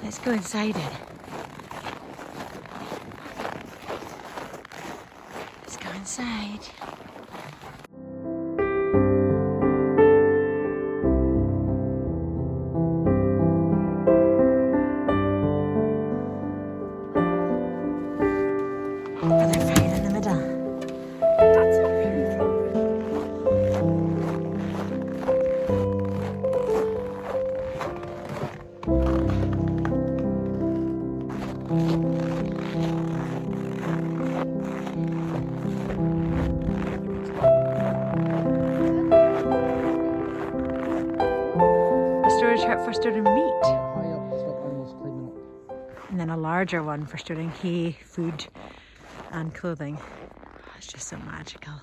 Speaker 3: Let's go inside it. Let's go inside. Oh, they're right in the middle. That's a really problem. For storing meat, and then a larger one for storing hay, food and clothing. Oh, it's just so magical.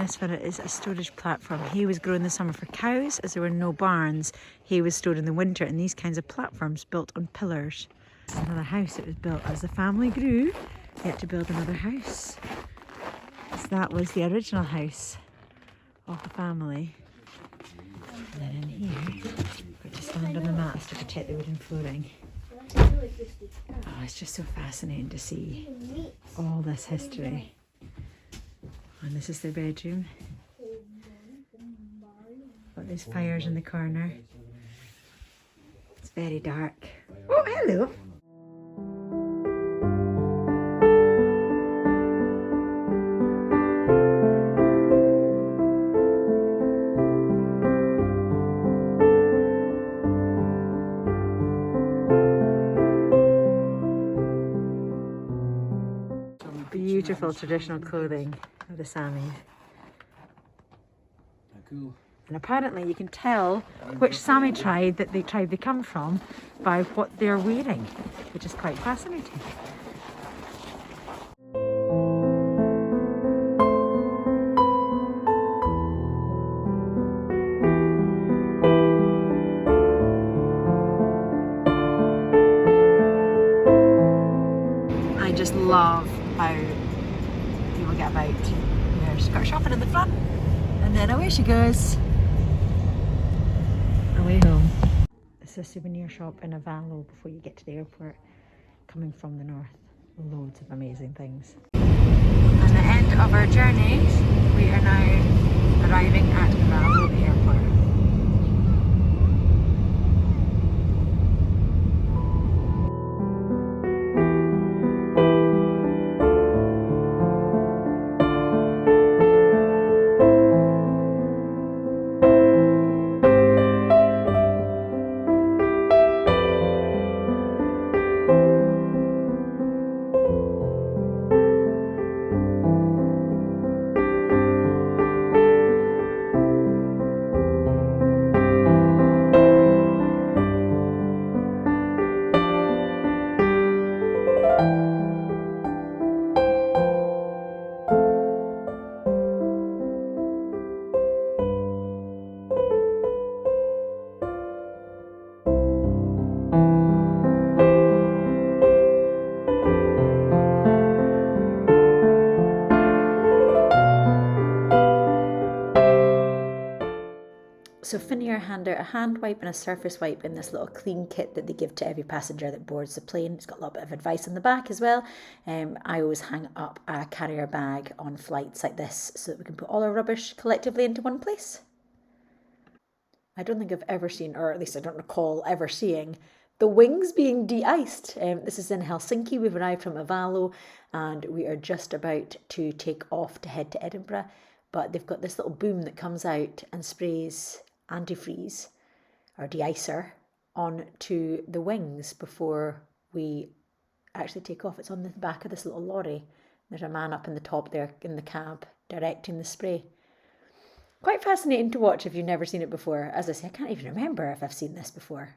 Speaker 3: This one is a storage platform. Hay was grown in the summer for cows, as there were no barns. Hay was stored in the winter, and these kinds of platforms built on pillars. Another house that was built as the family grew. They had to build another house. So that was the original house of the family. And then in here, we've got to stand on the mats to protect the wooden flooring. Oh, it's just so fascinating to see all this history. And this is their bedroom. Got these fires in the corner. It's very dark. Oh, hello! beautiful traditional clothing of the Samis.
Speaker 5: Cool.
Speaker 3: And apparently you can tell which Sami tribe they come from by what they're wearing, which is quite fascinating. I just love how people get about. There's got shopping in the front, and then away she goes. Away home. It's a souvenir shop in Avalo before you get to the airport, coming from the north. Loads of amazing things. At the end of our journey, we are now arriving at Avalo Airport. So Finnair hand out a hand wipe and a surface wipe in this little clean kit that they give to every passenger that boards the plane. It's got a little bit of advice on the back as well. I always hang up a carrier bag on flights like this so that we can put all our rubbish collectively into one place. I don't think I've ever seen, or at least I don't recall ever seeing, the wings being de-iced. This is in Helsinki. We've arrived from Avalo and we are just about to take off to head to Edinburgh. But they've got this little boom that comes out and sprays antifreeze or de-icer onto the wings before we actually take off. It's on the back of this little lorry. There's a man up in the top there in the cab directing the spray. Quite fascinating to watch if you've never seen it before. As I say, I can't even remember if I've seen this before.